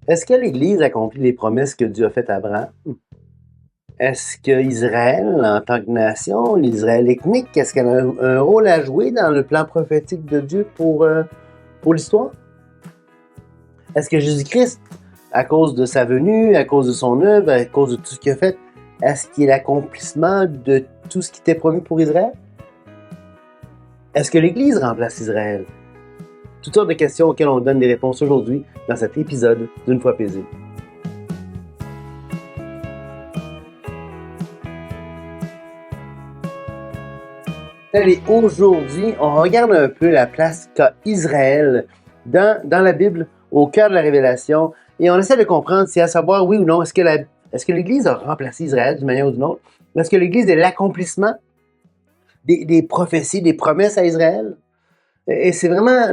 Est-ce que l'Église accomplit les promesses que Dieu a faites à Abraham? Est-ce qu'Israël, en tant que nation, l'Israël ethnique, est-ce qu'elle a un rôle à jouer dans le plan prophétique de Dieu pour l'histoire? Est-ce que Jésus-Christ, à cause de sa venue, à cause de son œuvre, à cause de tout ce qu'il a fait, est-ce qu'il est l'accomplissement de tout ce qui était promis pour Israël? Est-ce que l'Église remplace Israël? Toutes sortes de questions auxquelles on donne des réponses aujourd'hui dans cet épisode d'Une foi paisible. Allez, aujourd'hui, on regarde un peu la place qu'a Israël dans la Bible, au cœur de la révélation, et on essaie de comprendre si à savoir, oui ou non, est-ce que l'Église a remplacé Israël d'une manière ou d'une autre? Est-ce que l'Église est l'accomplissement des prophéties, des promesses à Israël? Et c'est vraiment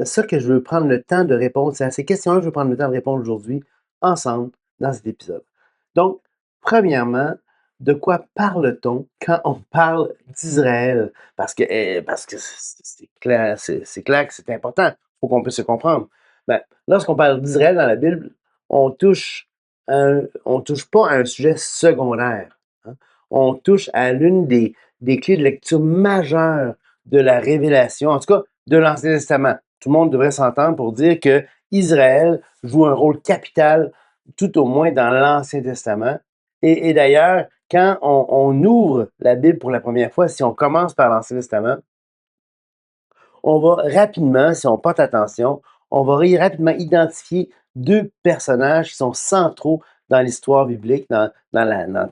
ça que je veux prendre le temps de répondre. C'est à ces questions-là que je veux prendre le temps de répondre aujourd'hui, ensemble, dans cet épisode. Donc, premièrement, de quoi parle-t-on quand on parle d'Israël? Parce que c'est clair, clair que c'est important. Il faut qu'on puisse se comprendre. Ben, lorsqu'on parle d'Israël dans la Bible, on touche pas à un sujet secondaire, hein. On touche à l'une des clés de lecture majeures de la révélation, en tout cas de l'Ancien Testament. Tout le monde devrait s'entendre pour dire que Israël joue un rôle capital, tout au moins dans l'Ancien Testament. Et d'ailleurs, quand on ouvre la Bible pour la première fois, si on commence par l'Ancien Testament, on va rapidement, si on porte attention, on va rapidement identifier deux personnages qui sont centraux dans l'histoire biblique, dans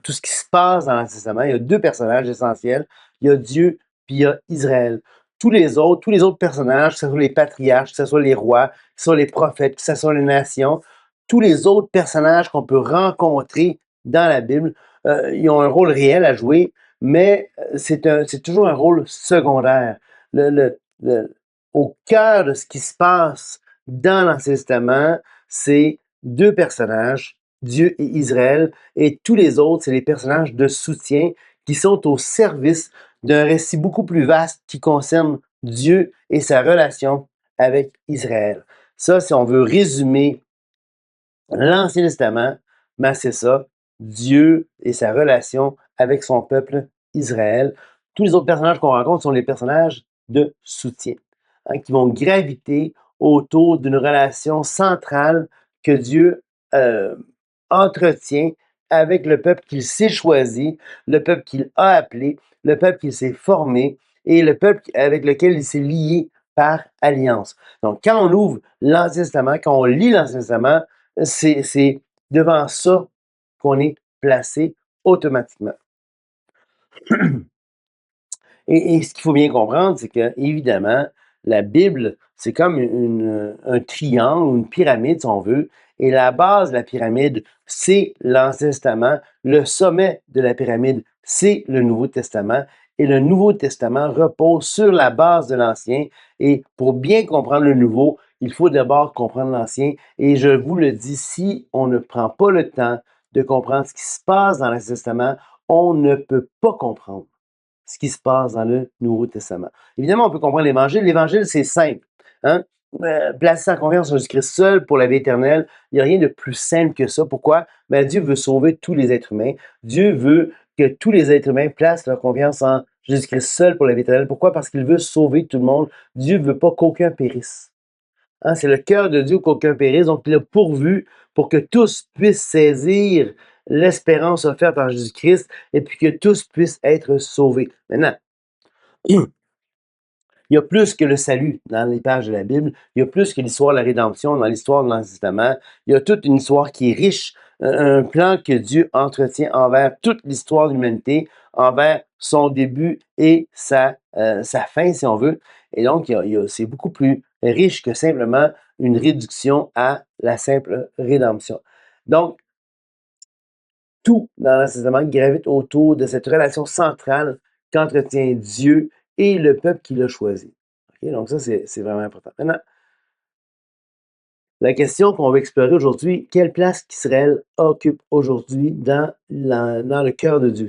tout ce qui se passe dans l'Ancien Testament. Il y a deux personnages essentiels. Il y a Dieu, puis il y a Israël. Tous les autres personnages, que ce soit les patriarches, que ce soit les rois, que ce soit les prophètes, que ce soit les nations, tous les autres personnages qu'on peut rencontrer dans la Bible, ils ont un rôle réel à jouer, mais c'est toujours un rôle secondaire. Au cœur de ce qui se passe dans l'Ancien Testament, c'est deux personnages, Dieu et Israël, et tous les autres, c'est les personnages de soutien qui sont au service d'un récit beaucoup plus vaste qui concerne Dieu et sa relation avec Israël. Ça, si on veut résumer l'Ancien Testament, ben c'est ça, Dieu et sa relation avec son peuple Israël. Tous les autres personnages qu'on rencontre sont les personnages de soutien, hein, qui vont graviter autour d'une relation centrale que Dieu entretient avec le peuple qu'il s'est choisi, le peuple qu'il a appelé, le peuple qu'il s'est formé et le peuple avec lequel il s'est lié par alliance. Donc, quand on ouvre l'Ancien Testament, quand on lit l'Ancien Testament, c'est devant ça qu'on est placé automatiquement. Et ce qu'il faut bien comprendre, c'est que évidemment, la Bible, c'est comme un triangle, une pyramide, si on veut, et la base de la pyramide, c'est l'Ancien Testament. Le sommet de la pyramide, c'est le Nouveau Testament. Et le Nouveau Testament repose sur la base de l'Ancien. Et pour bien comprendre le Nouveau, il faut d'abord comprendre l'Ancien. Et je vous le dis, si on ne prend pas le temps de comprendre ce qui se passe dans l'Ancien Testament, on ne peut pas comprendre ce qui se passe dans le Nouveau Testament. Évidemment, on peut comprendre l'Évangile. L'Évangile, c'est simple, hein? Placer sa confiance en Jésus-Christ seul pour la vie éternelle, il n'y a rien de plus simple que ça. Pourquoi? Ben, Dieu veut sauver tous les êtres humains. Dieu veut que tous les êtres humains placent leur confiance en Jésus-Christ seul pour la vie éternelle. Pourquoi? Parce qu'il veut sauver tout le monde. Dieu ne veut pas qu'aucun périsse. Hein, c'est le cœur de Dieu qu'aucun périsse. Donc, il a pourvu pour que tous puissent saisir l'espérance offerte en Jésus-Christ et puis que tous puissent être sauvés. Maintenant, il y a plus que le salut dans les pages de la Bible. Il y a plus que l'histoire de la rédemption dans l'histoire de l'Ancien Testament. Il y a toute une histoire qui est riche, un plan que Dieu entretient envers toute l'histoire de l'humanité, envers son début et sa fin, si on veut. Et donc, c'est beaucoup plus riche que simplement une réduction à la simple rédemption. Donc, tout dans l'Ancien Testament gravite autour de cette relation centrale qu'entretient Dieu et le peuple qu'il a choisi. Okay? Donc ça, c'est vraiment important. Maintenant, la question qu'on va explorer aujourd'hui, quelle place qu'Israël occupe aujourd'hui dans le cœur de Dieu?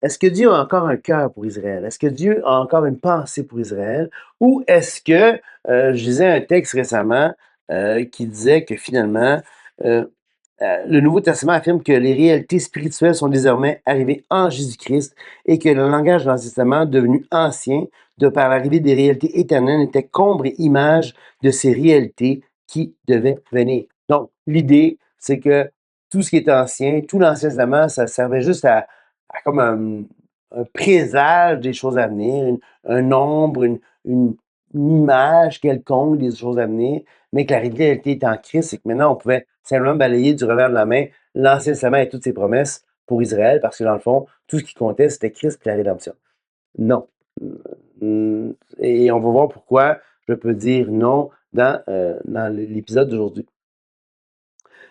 Est-ce que Dieu a encore un cœur pour Israël? Est-ce que Dieu a encore une pensée pour Israël? Ou est-ce que, je lisais un texte récemment qui disait que finalement, Euh, le Nouveau Testament affirme que les réalités spirituelles sont désormais arrivées en Jésus-Christ et que le langage de l'Ancien Testament, devenu ancien, de par l'arrivée des réalités éternelles, n'était qu'ombre et image de ces réalités qui devaient venir. Donc, l'idée, c'est que tout ce qui est ancien, tout l'Ancien Testament, ça servait juste à comme un présage des choses à venir, un ombre, une image quelconque des choses à venir, mais que la réalité est en Christ, c'est que maintenant, on pouvait simplement balayer du revers de la main l'Ancien Testament et toutes ses promesses pour Israël, parce que dans le fond, tout ce qui comptait, c'était Christ et la rédemption. Non. Et on va voir pourquoi je peux dire non dans l'épisode d'aujourd'hui.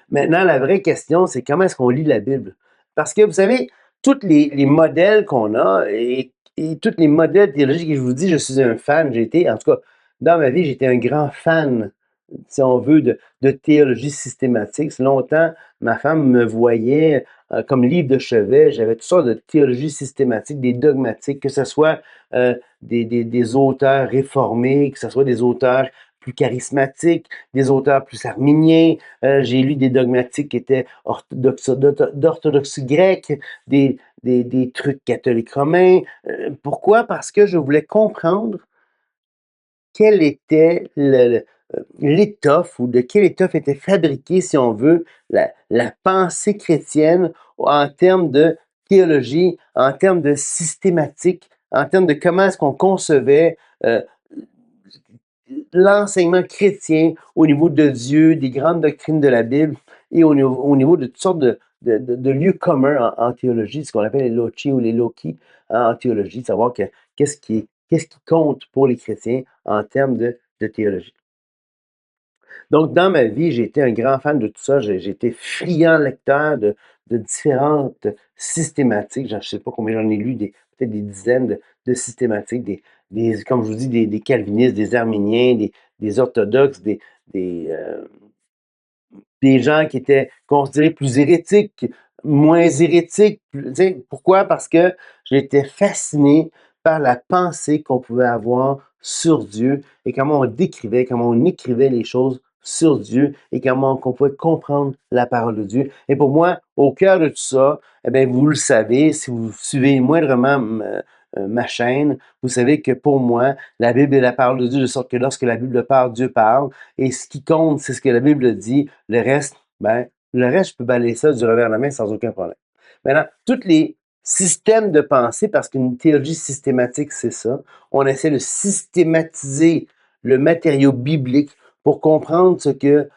Maintenant, la vraie question, c'est comment est-ce qu'on lit la Bible? Parce que vous savez, tous les modèles qu'on a et tous les modèles théologiques, et je vous dis, je suis un fan, j'ai été, en tout cas, dans ma vie, j'étais un grand fan, si on veut, de théologie systématique. Longtemps, ma femme me voyait comme livre de chevet. J'avais toutes sortes de théologie systématique, des dogmatiques, que ce soit des auteurs réformés, que ce soit des auteurs plus charismatiques, des auteurs plus arminiens. J'ai lu des dogmatiques qui étaient d'orthodoxie grecque, des trucs catholiques romains. Pourquoi? Parce que je voulais comprendre quelle était l'étoffe ou de quelle étoffe était fabriquée, si on veut, la pensée chrétienne en termes de théologie, en termes de systématique, en termes de comment est-ce qu'on concevait l'enseignement chrétien au niveau de Dieu, des grandes doctrines de la Bible et au niveau de toutes sortes de lieux communs en théologie, ce qu'on appelle les loci ou les loci en théologie, savoir qu'est-ce qui compte pour les chrétiens en termes de théologie. Donc, dans ma vie, j'ai été un grand fan de tout ça. J'ai été friand lecteur de différentes systématiques. Je ne sais pas combien j'en ai lu, peut-être des dizaines de systématiques, comme je vous dis, des calvinistes, des arméniens, des orthodoxes, des, euh, des gens qui étaient considérés plus hérétiques, moins hérétiques. Pourquoi? Parce que j'étais fasciné par la pensée qu'on pouvait avoir sur Dieu et comment on décrivait, comment on écrivait les choses sur Dieu et comment on pouvait comprendre la parole de Dieu. Et pour moi, au cœur de tout ça, eh bien, vous le savez, si vous suivez moindrement ma chaîne, vous savez que pour moi, la Bible est la parole de Dieu, de sorte que lorsque la Bible parle, Dieu parle. Et ce qui compte, c'est ce que la Bible dit. Le reste, je peux balayer ça du revers de la main sans aucun problème. Maintenant, tous les systèmes de pensée, parce qu'une théologie systématique, c'est ça, on essaie de systématiser le matériau biblique pour comprendre ce que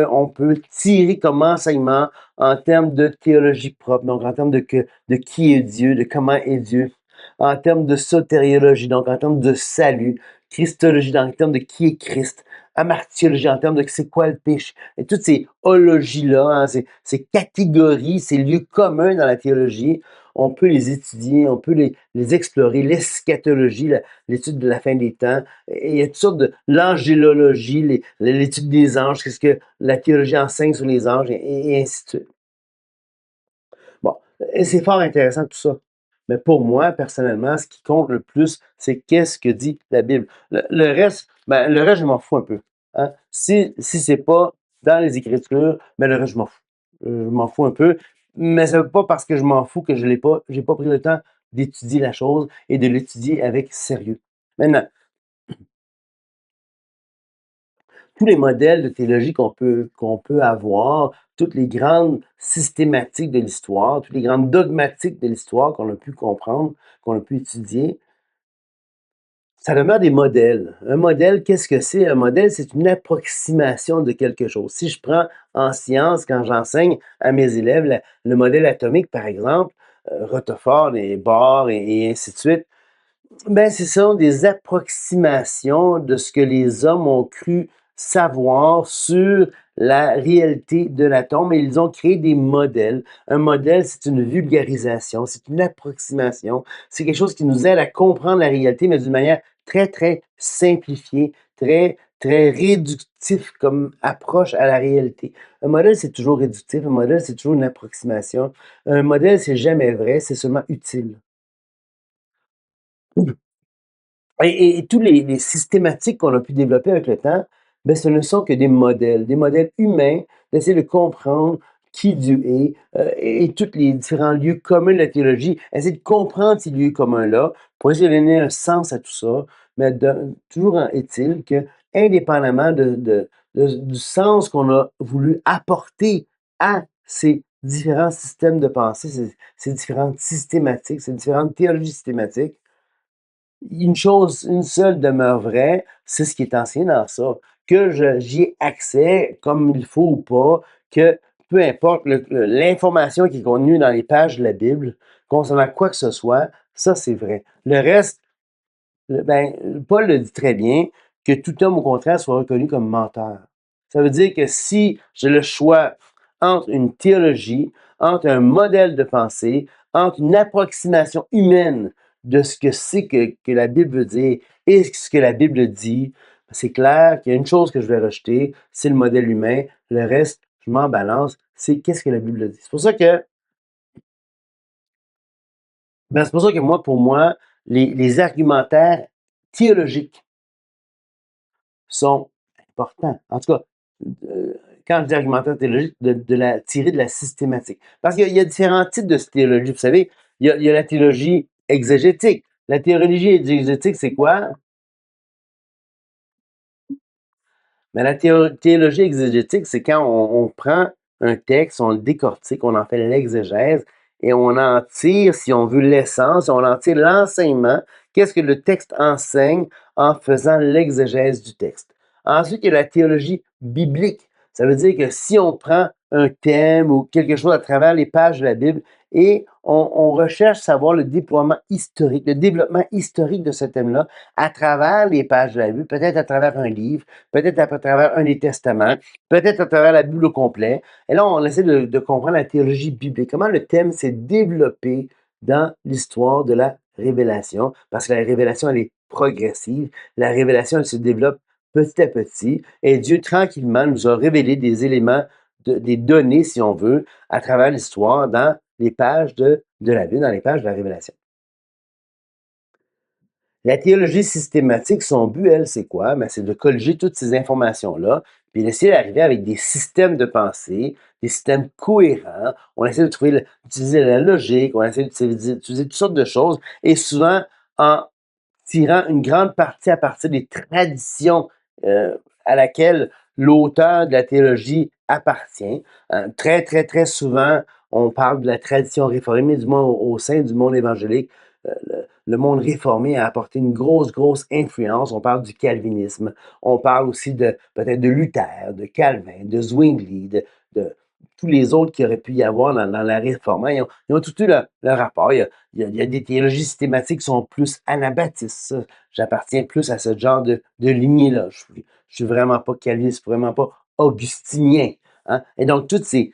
on peut tirer comme enseignement en termes de théologie propre, donc en termes de qui est Dieu, de comment est Dieu, en termes de sotériologie, donc en termes de salut, christologie, en termes de qui est Christ, amartiologie, en termes de c'est quoi le péché, et toutes ces hologies-là, hein, ces catégories, ces lieux communs dans la théologie, on peut les étudier, on peut les explorer, l'eschatologie, l'étude de la fin des temps, et il y a toutes sortes de l'angélologie, l'étude des anges, qu'est-ce que la théologie enseigne sur les anges, et ainsi de suite. Bon, et c'est fort intéressant tout ça. Mais pour moi, personnellement, ce qui compte le plus, c'est qu'est-ce que dit la Bible. Le reste, je m'en fous un peu. Hein. Si c'est pas dans les Écritures, ben le reste, je m'en fous. Je m'en fous un peu. Mais ça veut pas parce que je m'en fous que j'ai pas pris le temps d'étudier la chose et de l'étudier avec sérieux. Maintenant, tous les modèles de théologie qu'on peut avoir, toutes les grandes systématiques de l'histoire, toutes les grandes dogmatiques de l'histoire qu'on a pu comprendre, qu'on a pu étudier, ça demeure des modèles. Un modèle, qu'est-ce que c'est? Un modèle, c'est une approximation de quelque chose. Si je prends en sciences, quand j'enseigne à mes élèves le modèle atomique, par exemple, Rutherford et Bohr et ainsi de suite, ben, ce sont des approximations de ce que les hommes ont cru savoir sur la réalité de l'atome et ils ont créé des modèles. Un modèle, c'est une vulgarisation, c'est une approximation, c'est quelque chose qui nous aide à comprendre la réalité, mais d'une manière très, très simplifiée, très, très réductif comme approche à la réalité. Un modèle, c'est toujours réductif, un modèle, c'est toujours une approximation. Un modèle, c'est jamais vrai, c'est seulement utile. Et tous les systématiques qu'on a pu développer avec le temps, ben, ce ne sont que des modèles humains, d'essayer de comprendre qui Dieu est et tous les différents lieux communs de la théologie, essayer de comprendre ces lieux communs-là pour essayer de donner un sens à tout ça. Mais toujours est-il que, indépendamment du sens qu'on a voulu apporter à ces différents systèmes de pensée, ces différentes systématiques, ces différentes théologies systématiques, une seule demeure vraie, c'est ce qui est enseigné dans ça. Que j'y ai accès comme il faut ou pas, que peu importe l'information qui est contenue dans les pages de la Bible, concernant quoi que ce soit, ça c'est vrai. Le reste, Paul le dit très bien, que tout homme au contraire soit reconnu comme menteur. Ça veut dire que si j'ai le choix entre une théologie, entre un modèle de pensée, entre une approximation humaine de ce que c'est que la Bible veut dire et ce que la Bible dit, c'est clair qu'il y a une chose que je vais rejeter, c'est le modèle humain. Le reste, je m'en balance, c'est qu'est-ce que la Bible dit. C'est pour ça que moi, pour moi, les argumentaires théologiques sont importants. En tout cas, euh, quand je dis argumentaire théologique, tirer de la systématique. Parce qu'il y a différents types de théologie. Vous savez, il y a la théologie exégétique. La théologie exégétique, c'est quoi? Mais la théologie exégétique, c'est quand on prend un texte, on le décortique, on en fait l'exégèse et on en tire, si on veut, l'essence, on en tire l'enseignement. Qu'est-ce que le texte enseigne en faisant l'exégèse du texte? Ensuite, il y a la théologie biblique. Ça veut dire que si on prend un thème ou quelque chose à travers les pages de la Bible et on recherche à savoir le déploiement historique, le développement historique de ce thème-là à travers les pages de la Bible, peut-être à travers un livre, peut-être à travers un des testaments, peut-être à travers la Bible au complet. Et là, on essaie de comprendre la théologie biblique, comment le thème s'est développé dans l'histoire de la révélation, parce que la révélation, elle est progressive. La révélation, elle se développe petit à petit, et Dieu, tranquillement, nous a révélé des éléments, des données, si on veut, à travers l'histoire, dans les pages de la Bible, dans les pages de la révélation. La théologie systématique, son but, elle, c'est quoi? Ben, c'est de colliger toutes ces informations-là, puis d'essayer d'arriver avec des systèmes de pensée, des systèmes cohérents. On essaie de d'utiliser la logique, on essaie d'utiliser toutes sortes de choses, et souvent en tirant une grande partie à partir des traditions à laquelle l'auteur de la théologie appartient. Très, très, très souvent, on parle de la tradition réformée, du moins au sein du monde évangélique. Le monde réformé a apporté une grosse, grosse influence. On parle du calvinisme. On parle aussi peut-être de Luther, de Calvin, de Zwingli, de tous les autres qui auraient pu y avoir dans la réforme. Ils ont tout eu leur rapport. Il y a des théologies systématiques qui sont plus anabaptistes. J'appartiens plus à ce genre de lignée-là. Je suis vraiment pas calviniste, vraiment pas augustinien. Hein? Et donc, tous ces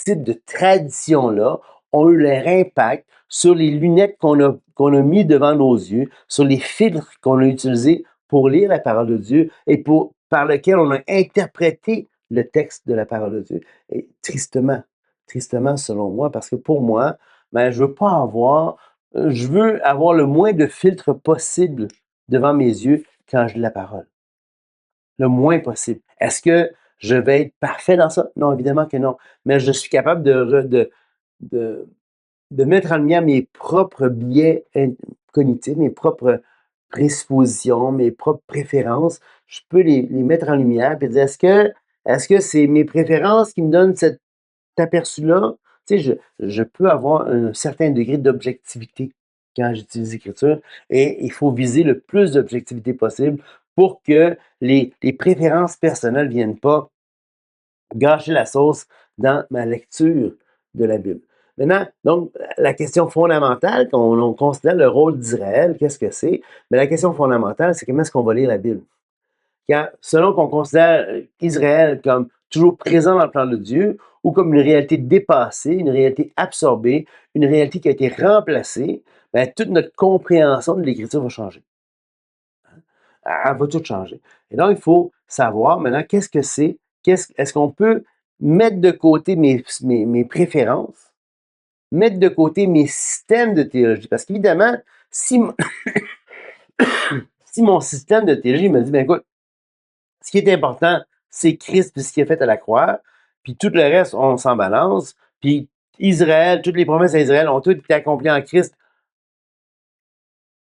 types de traditions-là ont eu leur impact sur les lunettes qu'on a mis devant nos yeux, sur les filtres qu'on a utilisés pour lire la parole de Dieu et par lequel on a interprété le texte de la parole de Dieu. Et tristement selon moi, parce que pour moi, ben, je veux avoir le moins de filtres possible devant mes yeux quand je lis la parole. Le moins possible. Est-ce que je vais être parfait dans ça? Non, évidemment que non. Mais je suis capable de, de mettre en lumière mes propres biais cognitifs, mes propres présuppositions, mes propres préférences. Je peux les mettre en lumière et dire est-ce que c'est mes préférences qui me donnent cet aperçu-là? Tu sais, je peux avoir un certain degré d'objectivité quand j'utilise l'écriture et il faut viser le plus d'objectivité possible pour que les préférences personnelles ne viennent pas gâcher la sauce dans ma lecture de la Bible. Maintenant, donc, la question fondamentale, quand on considère le rôle d'Israël, qu'est-ce que c'est? Mais la question fondamentale, c'est comment est-ce qu'on va lire la Bible? Car selon qu'on considère Israël comme toujours présent dans le plan de Dieu ou comme une réalité dépassée, une réalité absorbée, une réalité qui a été remplacée, ben, toute notre compréhension de l'Écriture va changer. Elle va tout changer. Et donc, il faut savoir maintenant qu'est-ce que c'est, est-ce qu'on peut mettre de côté mes préférences, mettre de côté mes systèmes de théologie. Parce qu'évidemment, si, si mon système de théologie me dit, ben écoute, Ce qui est important, c'est Christ et ce qu'il a fait à la croix. Puis tout le reste, on s'en balance. Puis Israël, toutes les promesses à Israël ont toutes été accomplies en Christ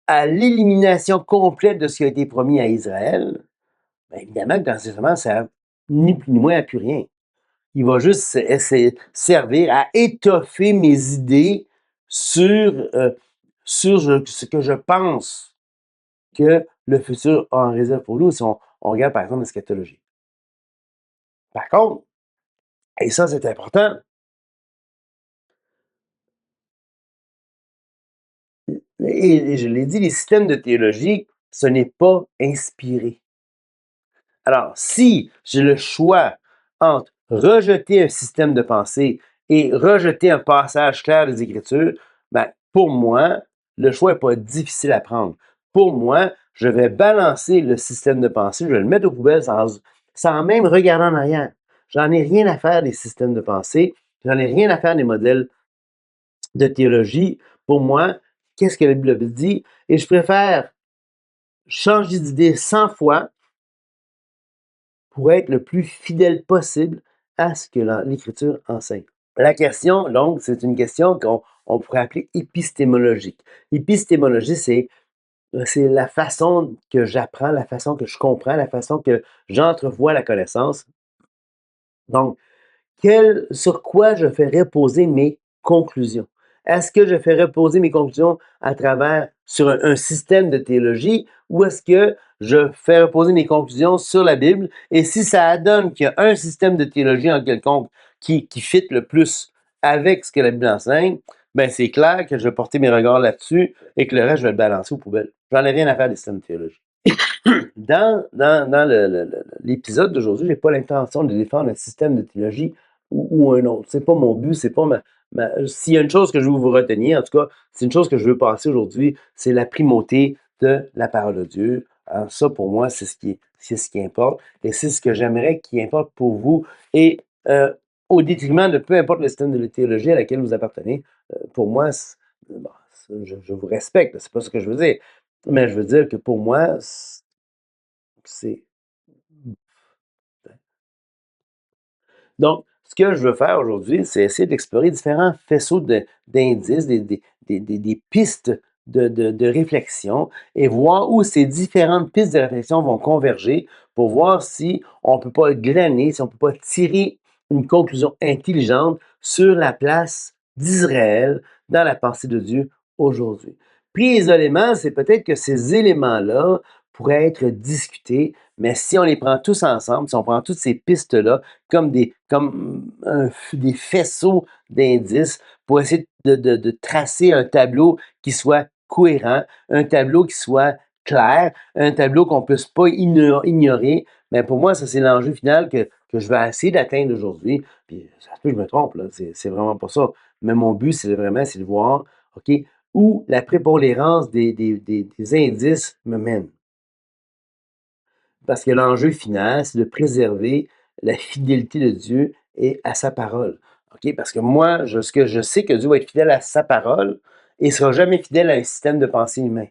à l'élimination complète de ce qui a été promis à Israël. Bien évidemment que dans ce moment, ça n'a ni plus ni moins à plus rien. Il va juste servir à étoffer mes idées sur, sur ce que je pense que le futur a en réserve pour nous si on regarde par exemple l'eschatologie. Par contre, et ça c'est important, et je l'ai dit, les systèmes de théologie, ce n'est pas inspiré. Alors, si j'ai le choix entre rejeter un système de pensée et rejeter un passage clair des Écritures, ben, pour moi, le choix n'est pas difficile à prendre. Pour moi, je vais balancer le système de pensée, je vais le mettre aux poubelles sans même regarder en arrière. J'en ai rien à faire des systèmes de pensée, j'en ai rien à faire des modèles de théologie. Pour moi, qu'est-ce que la Bible dit? Et je préfère changer d'idée 100 fois pour être le plus fidèle possible à ce que l'Écriture enseigne. La question, donc, c'est une question qu'on pourrait appeler épistémologique. L'épistémologie, c'est la façon que j'apprends, la façon que je comprends, la façon que j'entrevois la connaissance. Donc, sur quoi je fais reposer mes conclusions? Est-ce que je fais reposer mes conclusions à travers sur un système de théologie ou est-ce que je fais reposer mes conclusions sur la Bible? Et si ça donne qu'il y a un système de théologie en quelconque qui fit le plus avec ce que la Bible enseigne, ben c'est clair que je vais porter mes regards là-dessus et que le reste, je vais le balancer aux poubelles. J'en ai rien à faire des systèmes de théologie. Dans l'épisode d'aujourd'hui, je n'ai pas l'intention de défendre un système de théologie ou un autre. C'est pas mon but, c'est pas s'il y a une chose que je veux vous retenir, en tout cas, c'est une chose que je veux passer aujourd'hui, c'est la primauté de la parole de Dieu. Alors ça, pour moi, c'est ce qui importe et c'est ce que j'aimerais qu'il importe pour vous. Et au détriment de peu importe le système de théologie à laquelle vous appartenez, pour moi, bon, je vous respecte, c'est pas ce que je veux dire. Mais je veux dire que pour moi, c'est donc, ce que je veux faire aujourd'hui, c'est essayer d'explorer différents faisceaux d'indices, des pistes de réflexion et voir où ces différentes pistes de réflexion vont converger pour voir si on ne peut pas glaner, si on ne peut pas tirer une conclusion intelligente sur la place d'Israël dans la pensée de Dieu aujourd'hui. Pris isolément, c'est peut-être que ces éléments-là pourraient être discutés, mais si on les prend tous ensemble, si on prend toutes ces pistes-là, des faisceaux d'indices pour essayer de tracer un tableau qui soit cohérent, un tableau qui soit clair, un tableau qu'on ne puisse pas ignorer. Mais pour moi, ça, c'est l'enjeu final que je vais essayer d'atteindre aujourd'hui. Puis, ça se peut que je me trompe, là. C'est vraiment pas ça. Mais mon but, c'est de voir, OK, où la prépondérance des indices me mène. Parce que l'enjeu final, c'est de préserver la fidélité de Dieu et à sa parole. OK? Parce que moi, ce que je sais que Dieu va être fidèle à sa parole et ne sera jamais fidèle à un système de pensée humain.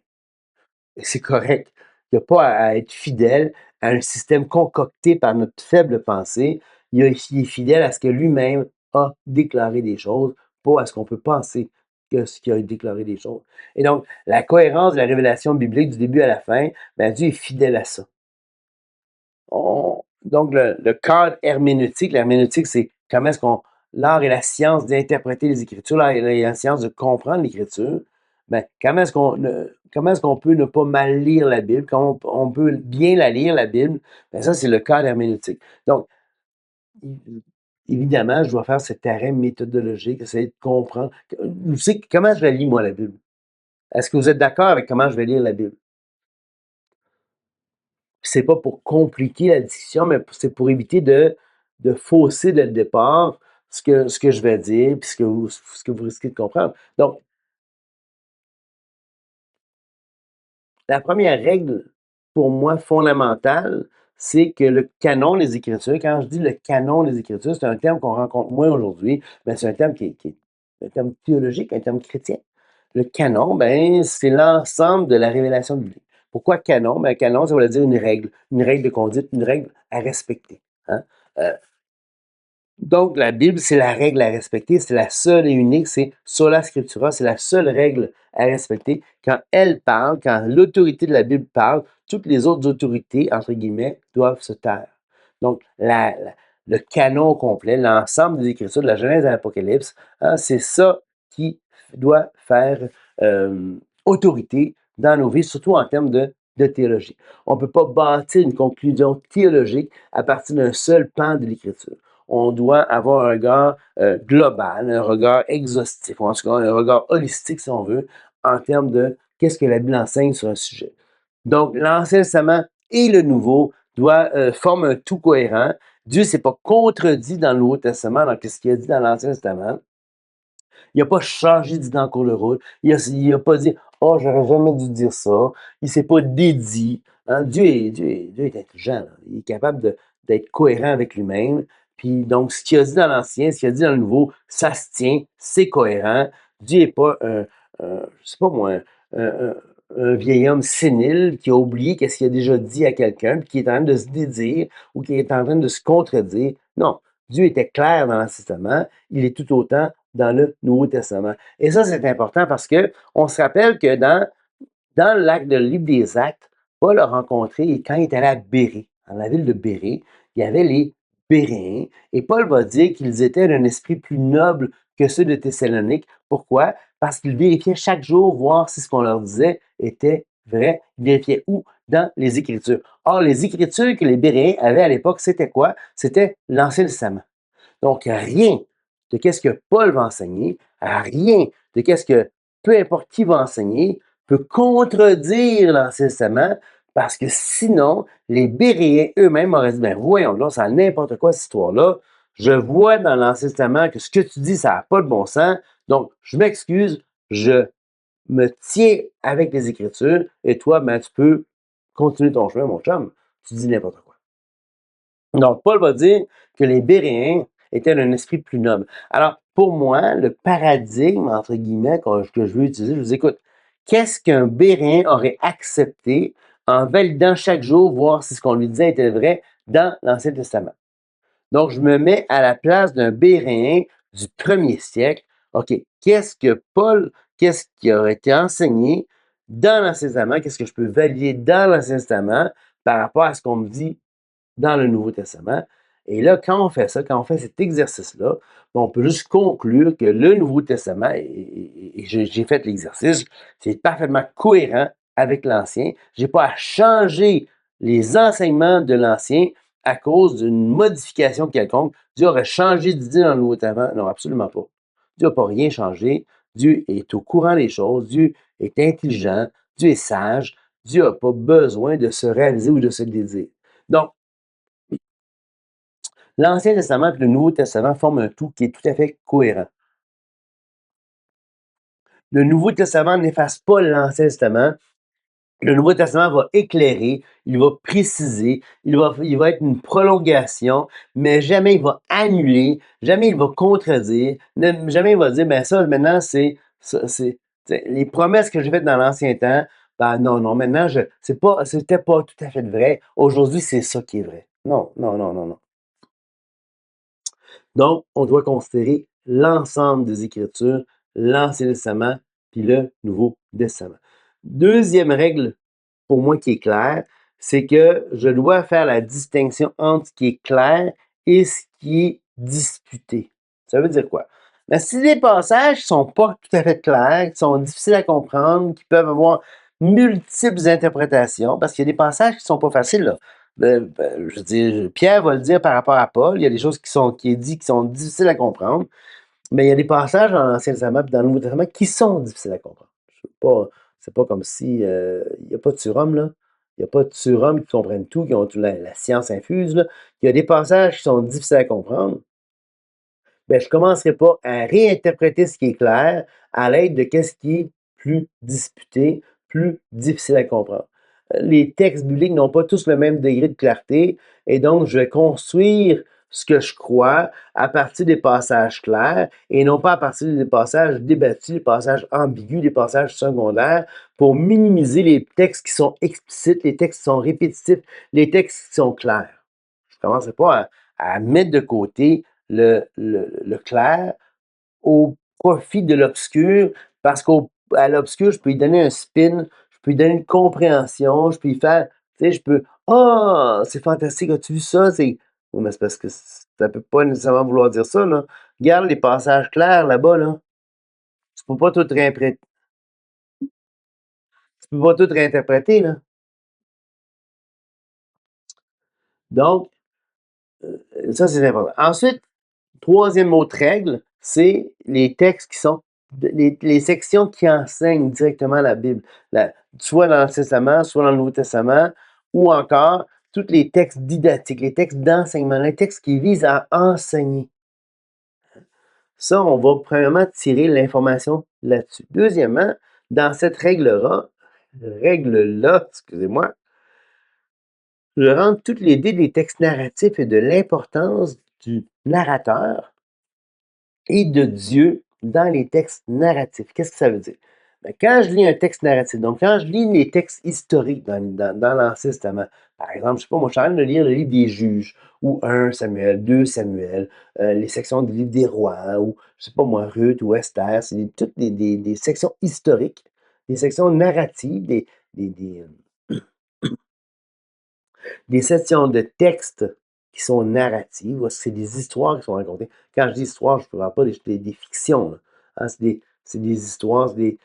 Et c'est correct. Il n'y a pas à être fidèle à un système concocté par notre faible pensée. Il est fidèle à ce que lui-même a déclaré des choses, pas à ce qu'on peut penser que ce qu'il a déclaré des choses. Et donc, la cohérence de la révélation biblique du début à la fin, ben Dieu est fidèle à ça. Donc, le cadre herméneutique, l'herméneutique, c'est comment est-ce qu'on, l'art et la science d'interpréter les Écritures, l'art et la science de comprendre l'Écriture. Ben, comment est-ce qu'on peut ne pas mal lire la Bible, comment on peut bien la lire, la Bible, ben ça, c'est le cadre herméneutique. Donc, évidemment, je dois faire cet arrêt méthodologique, essayer de comprendre. Vous savez, comment je la lis, moi, la Bible? Est-ce que vous êtes d'accord avec comment je vais lire la Bible? C'est pas pour compliquer la discussion, mais c'est pour éviter de fausser dès le départ ce que je vais dire, puis ce que vous risquez de comprendre. Donc, la première règle, pour moi, fondamentale, c'est que le canon des Écritures, quand je dis le canon des Écritures, c'est un terme qu'on rencontre moins aujourd'hui, mais c'est un terme qui est un terme théologique, un terme chrétien. Le canon, ben, c'est l'ensemble de la révélation biblique. Pourquoi canon? Ben, canon, ça veut dire une règle de conduite, une règle à respecter. Hein? Euh, donc, la Bible, c'est la règle à respecter, c'est la seule et unique, c'est sola scriptura, c'est la seule règle à respecter. Quand elle parle, quand l'autorité de la Bible parle, toutes les autres autorités, entre guillemets, doivent se taire. Donc, le canon complet, l'ensemble des Écritures, de la Genèse à l'Apocalypse, hein, c'est ça qui doit faire euh, autorité dans nos vies, surtout en termes de théologie. On ne peut pas bâtir une conclusion théologique à partir d'un seul pan de l'Écriture. On doit avoir un regard global, un regard exhaustif, ou en tout cas un regard holistique, si on veut, en termes de qu'est-ce que la Bible enseigne sur un sujet. Donc, l'Ancien Testament et le Nouveau forment un tout cohérent. Dieu ne s'est pas contredit dans le Nouveau Testament, dans ce qu'il a dit dans l'Ancien Testament. Il n'a pas changé d'idée en cours de route. Il n'a pas dit oh, j'aurais jamais dû dire ça. Il ne s'est pas dédit. Hein? Dieu est intelligent. Là. Il est capable d'être cohérent avec lui-même. Puis donc, ce qu'il a dit dans l'Ancien, ce qu'il a dit dans le Nouveau, ça se tient, c'est cohérent. Dieu n'est pas je sais pas moi, un vieil homme sénile qui a oublié qu'est-ce qu'il a déjà dit à quelqu'un, puis qui est en train de se dédire ou qui est en train de se contredire. Non, Dieu était clair dans l'Ancien Testament, il est tout autant dans le Nouveau Testament. Et ça, c'est important parce que on se rappelle que dans l'acte de livre des Actes, Paul a rencontré, et quand il est allé à Bérée, dans la ville de Bérée, il y avait les Béréens, et Paul va dire qu'ils étaient d'un esprit plus noble que ceux de Thessalonique. Pourquoi? Parce qu'ils vérifiaient chaque jour, voir si ce qu'on leur disait était vrai. Ils vérifiaient où? Dans les Écritures. Or, les Écritures que les Béréens avaient à l'époque, c'était quoi? C'était l'Ancien Testament. Donc, rien de qu'est-ce que Paul va enseigner, rien de qu'est-ce que peu importe qui va enseigner, peut contredire l'Ancien Testament, parce que sinon, les Béréens eux-mêmes auraient dit, ben voyons, là, c'est n'importe quoi cette histoire-là. Je vois dans l'Ancien Testament que ce que tu dis, ça n'a pas de bon sens. Donc, je m'excuse, je me tiens avec les Écritures, et toi, ben, tu peux continuer ton chemin, mon chum. Tu dis n'importe quoi. Donc, Paul va dire que les Béréens étaient d'un esprit plus noble. Alors, pour moi, le paradigme, entre guillemets, que je veux utiliser, je vous écoute. Qu'est-ce qu'un Béréen aurait accepté en validant chaque jour, voir si ce qu'on lui disait était vrai dans l'Ancien Testament? Donc, je me mets à la place d'un Béréen du 1er siècle. OK, qu'est-ce qui aurait été enseigné dans l'Ancien Testament? Qu'est-ce que je peux valider dans l'Ancien Testament par rapport à ce qu'on me dit dans le Nouveau Testament? Et là, quand on fait ça, quand on fait cet exercice-là, on peut juste conclure que le Nouveau Testament, et j'ai fait l'exercice, c'est parfaitement cohérent avec l'Ancien. Je n'ai pas à changer les enseignements de l'Ancien à cause d'une modification quelconque. Dieu aurait changé d'idée dans le Nouveau Testament. Non, absolument pas. Dieu n'a pas rien changé. Dieu est au courant des choses. Dieu est intelligent. Dieu est sage. Dieu n'a pas besoin de se réaliser ou de se dédire. Donc, l'Ancien Testament et le Nouveau Testament forment un tout qui est tout à fait cohérent. Le Nouveau Testament n'efface pas l'Ancien Testament. Le Nouveau Testament va éclairer, il va préciser, il va être une prolongation, mais jamais il va annuler, jamais il va contredire, jamais il va dire, ben ça, maintenant, les promesses que j'ai faites dans l'ancien temps, ben non, non, maintenant, c'était pas tout à fait vrai. Aujourd'hui, c'est ça qui est vrai. Non, non, non, non, non. Donc, on doit considérer l'ensemble des Écritures, l'Ancien Testament, puis le Nouveau Testament. Deuxième règle, pour moi, qui est claire, c'est que je dois faire la distinction entre ce qui est clair et ce qui est disputé. Ça veut dire quoi? Ben, si les passages ne sont pas tout à fait clairs, qui sont difficiles à comprendre, qui peuvent avoir multiples interprétations, parce qu'il y a des passages qui ne sont pas faciles, là. Je veux dire, Pierre va le dire par rapport à Paul, il y a des choses qui est dit qui sont difficiles à comprendre, mais il y a des passages dans l'Ancien Testament et dans le Nouveau Testament qui sont difficiles à comprendre. C'est pas comme si il n'y a pas de surhomme, là. Il n'y a pas de surhomme qui comprennent tout, qui ont toute la science infuse, là. Il y a des passages qui sont difficiles à comprendre. Ben, je ne commencerai pas à réinterpréter ce qui est clair à l'aide de ce qui est plus disputé, plus difficile à comprendre. Les textes bibliques n'ont pas tous le même degré de clarté, et donc je vais construire ce que je crois à partir des passages clairs et non pas à partir des passages débattus, des passages ambigus, des passages secondaires pour minimiser les textes qui sont explicites, les textes qui sont répétitifs, les textes qui sont clairs. Je ne commencerai pas à mettre de côté le clair au profit de l'obscur parce qu'à l'obscur, je peux lui donner un spin, je peux lui donner une compréhension, je peux lui faire, tu sais, je peux, ah, c'est fantastique, as-tu vu ça? C'est, oui, mais c'est parce que ça peut pas nécessairement vouloir dire ça, là. Regarde les passages clairs là-bas, là. Tu peux pas tout réinterpréter, tu peux pas tout réinterpréter, là. Donc, ça, c'est important. Ensuite, troisième autre règle, c'est les textes qui sont les sections qui enseignent directement la Bible, soit dans l'Ancien Testament, soit dans le Nouveau Testament, ou encore tous les textes didactiques, les textes d'enseignement, les textes qui visent à enseigner. Ça, on va premièrement tirer l'information là-dessus. Deuxièmement, dans cette règle-là, excusez-moi, je rentre toute l'idée des textes narratifs et de l'importance du narrateur et de Dieu dans les textes narratifs. Qu'est-ce que ça veut dire? Ben, quand je lis un texte narratif, donc quand je lis les textes historiques dans l'Ancien Testament, par exemple, je ne sais pas, moi, je suis en train de lire le livre des Juges, ou 1 Samuel, 2 Samuel, les sections du livre des Rois, ou, je ne sais pas moi, Ruth ou Esther, c'est toutes des sections historiques, des sections narratives, des sections de textes qui sont narratives, c'est des histoires qui sont racontées. Quand je dis histoire, je ne parle pas des fictions. Là. Hein, c'est des histoires, des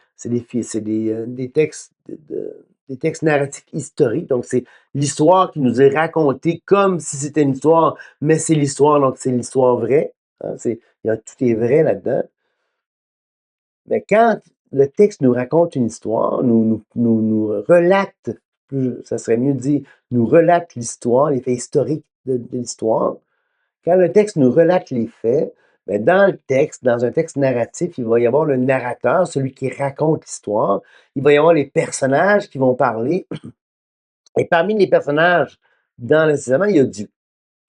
textes, des textes narratifs historiques. Donc, c'est l'histoire qui nous est racontée comme si c'était une histoire, mais c'est l'histoire, donc c'est l'histoire vraie. Hein, tout est vrai là-dedans. Mais quand le texte nous raconte une histoire, nous relate, ça serait mieux de dire, nous relate l'histoire, les faits historiques de l'histoire. Quand le texte nous relate les faits, bien, dans le texte, dans un texte narratif, il va y avoir le narrateur, celui qui raconte l'histoire. Il va y avoir les personnages qui vont parler. Et parmi les personnages dans le Testament, il y a Dieu.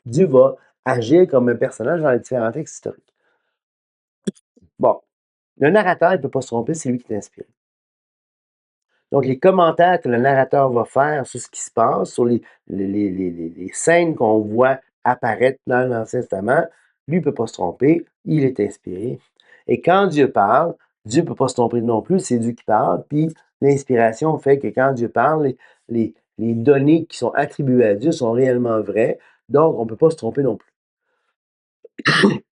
Dieu va agir comme un personnage dans les différents textes historiques. Bon, le narrateur, il ne peut pas se tromper, c'est lui qui est inspiré. Donc, les commentaires que le narrateur va faire sur ce qui se passe, sur les scènes qu'on voit apparaître dans l'Ancien Testament, lui ne peut pas se tromper, il est inspiré. Et quand Dieu parle, Dieu ne peut pas se tromper non plus, c'est Dieu qui parle, puis l'inspiration fait que quand Dieu parle, les données qui sont attribuées à Dieu sont réellement vraies, donc on ne peut pas se tromper non plus.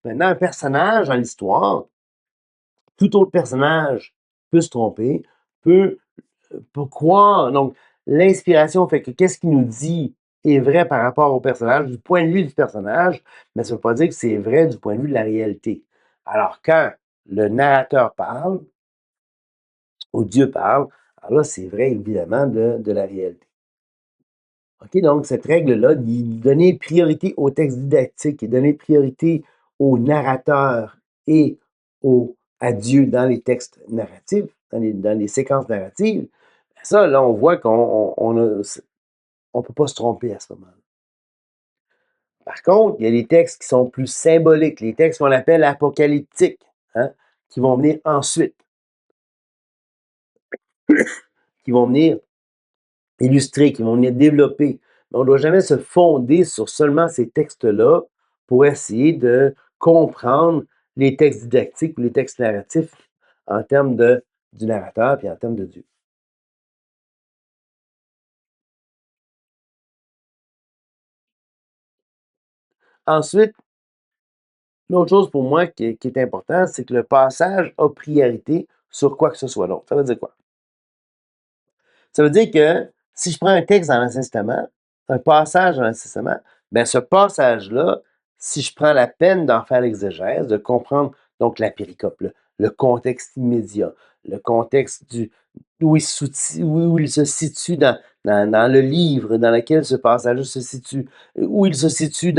Maintenant, un personnage dans l'histoire, tout autre personnage peut se tromper, peut croire. Donc, l'inspiration fait que qu'est-ce qu'il nous dit est vrai par rapport au personnage, du point de vue du personnage, mais ça ne veut pas dire que c'est vrai du point de vue de la réalité. Alors, quand le narrateur parle, ou Dieu parle, alors là, c'est vrai, évidemment, de la réalité. OK, donc, cette règle-là, donner priorité au texte didactique et donner priorité au narrateur et à Dieu dans les textes narratifs, dans les séquences narratives, ça, là, on voit qu'on ne peut pas se tromper à ce moment-là. Par contre, il y a des textes qui sont plus symboliques, les textes qu'on appelle apocalyptiques, hein, qui vont venir ensuite, qui vont venir illustrer, qui vont venir développer. Mais on ne doit jamais se fonder sur seulement ces textes-là pour essayer de comprendre les textes didactiques ou les textes narratifs en termes du narrateur et en termes de Dieu. Ensuite, l'autre chose pour moi qui est important, c'est que le passage a priorité sur quoi que ce soit d'autre. Ça veut dire quoi? Ça veut dire que si je prends un texte dans l'Ancien Testament, un passage dans l'Ancien Testament, bien ce passage-là, si je prends la peine d'en faire l'exégèse, de comprendre donc la péricope, le contexte immédiat, le contexte où il se situe dans le livre dans lequel ce passage se situe, où il se situe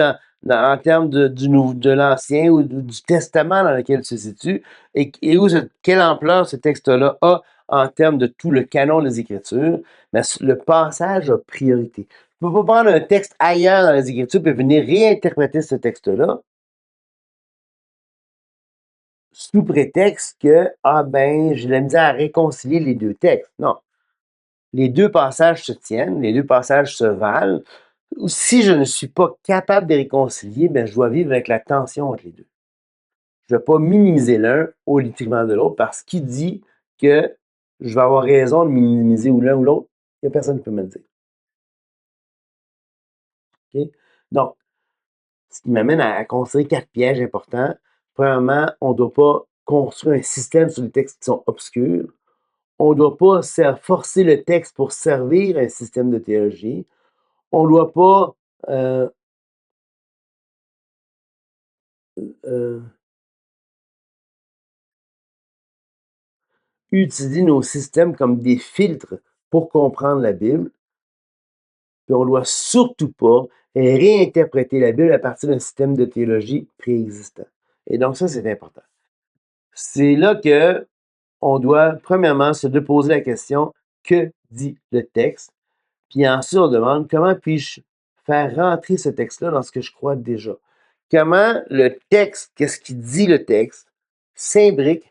en termes de l'Ancien ou du Testament dans lequel il se situe, et quelle ampleur ce texte-là a en termes de tout le canon des Écritures, mais le passage a priorité. peux pas prendre un texte ailleurs dans les Écritures et venir réinterpréter ce texte-là sous prétexte que, ah ben, j'ai la misère à réconcilier les deux textes. Non. Les deux passages se tiennent, les deux passages se valent. Si je ne suis pas capable de réconcilier, ben, je dois vivre avec la tension entre les deux. Je ne vais pas minimiser l'un au détriment de l'autre parce qu'il dit que je vais avoir raison de minimiser ou l'un ou l'autre. Il n'y a personne qui peut me le dire. Okay? Donc, ce qui m'amène à considérer 4 pièges importants. Premièrement, on ne doit pas construire un système sur les textes qui sont obscurs. On ne doit pas forcer le texte pour servir un système de théologie. On ne doit pas euh, euh, utiliser nos systèmes comme des filtres pour comprendre la Bible. Puis on ne doit surtout pas réinterpréter la Bible à partir d'un système de théologie préexistant. Et donc ça, c'est important. C'est là que on doit, premièrement, se poser la question, que dit le texte? Puis ensuite, on demande, comment puis-je faire rentrer ce texte-là dans ce que je crois déjà? Comment le texte, qu'est-ce qu'il dit le texte, s'imbrique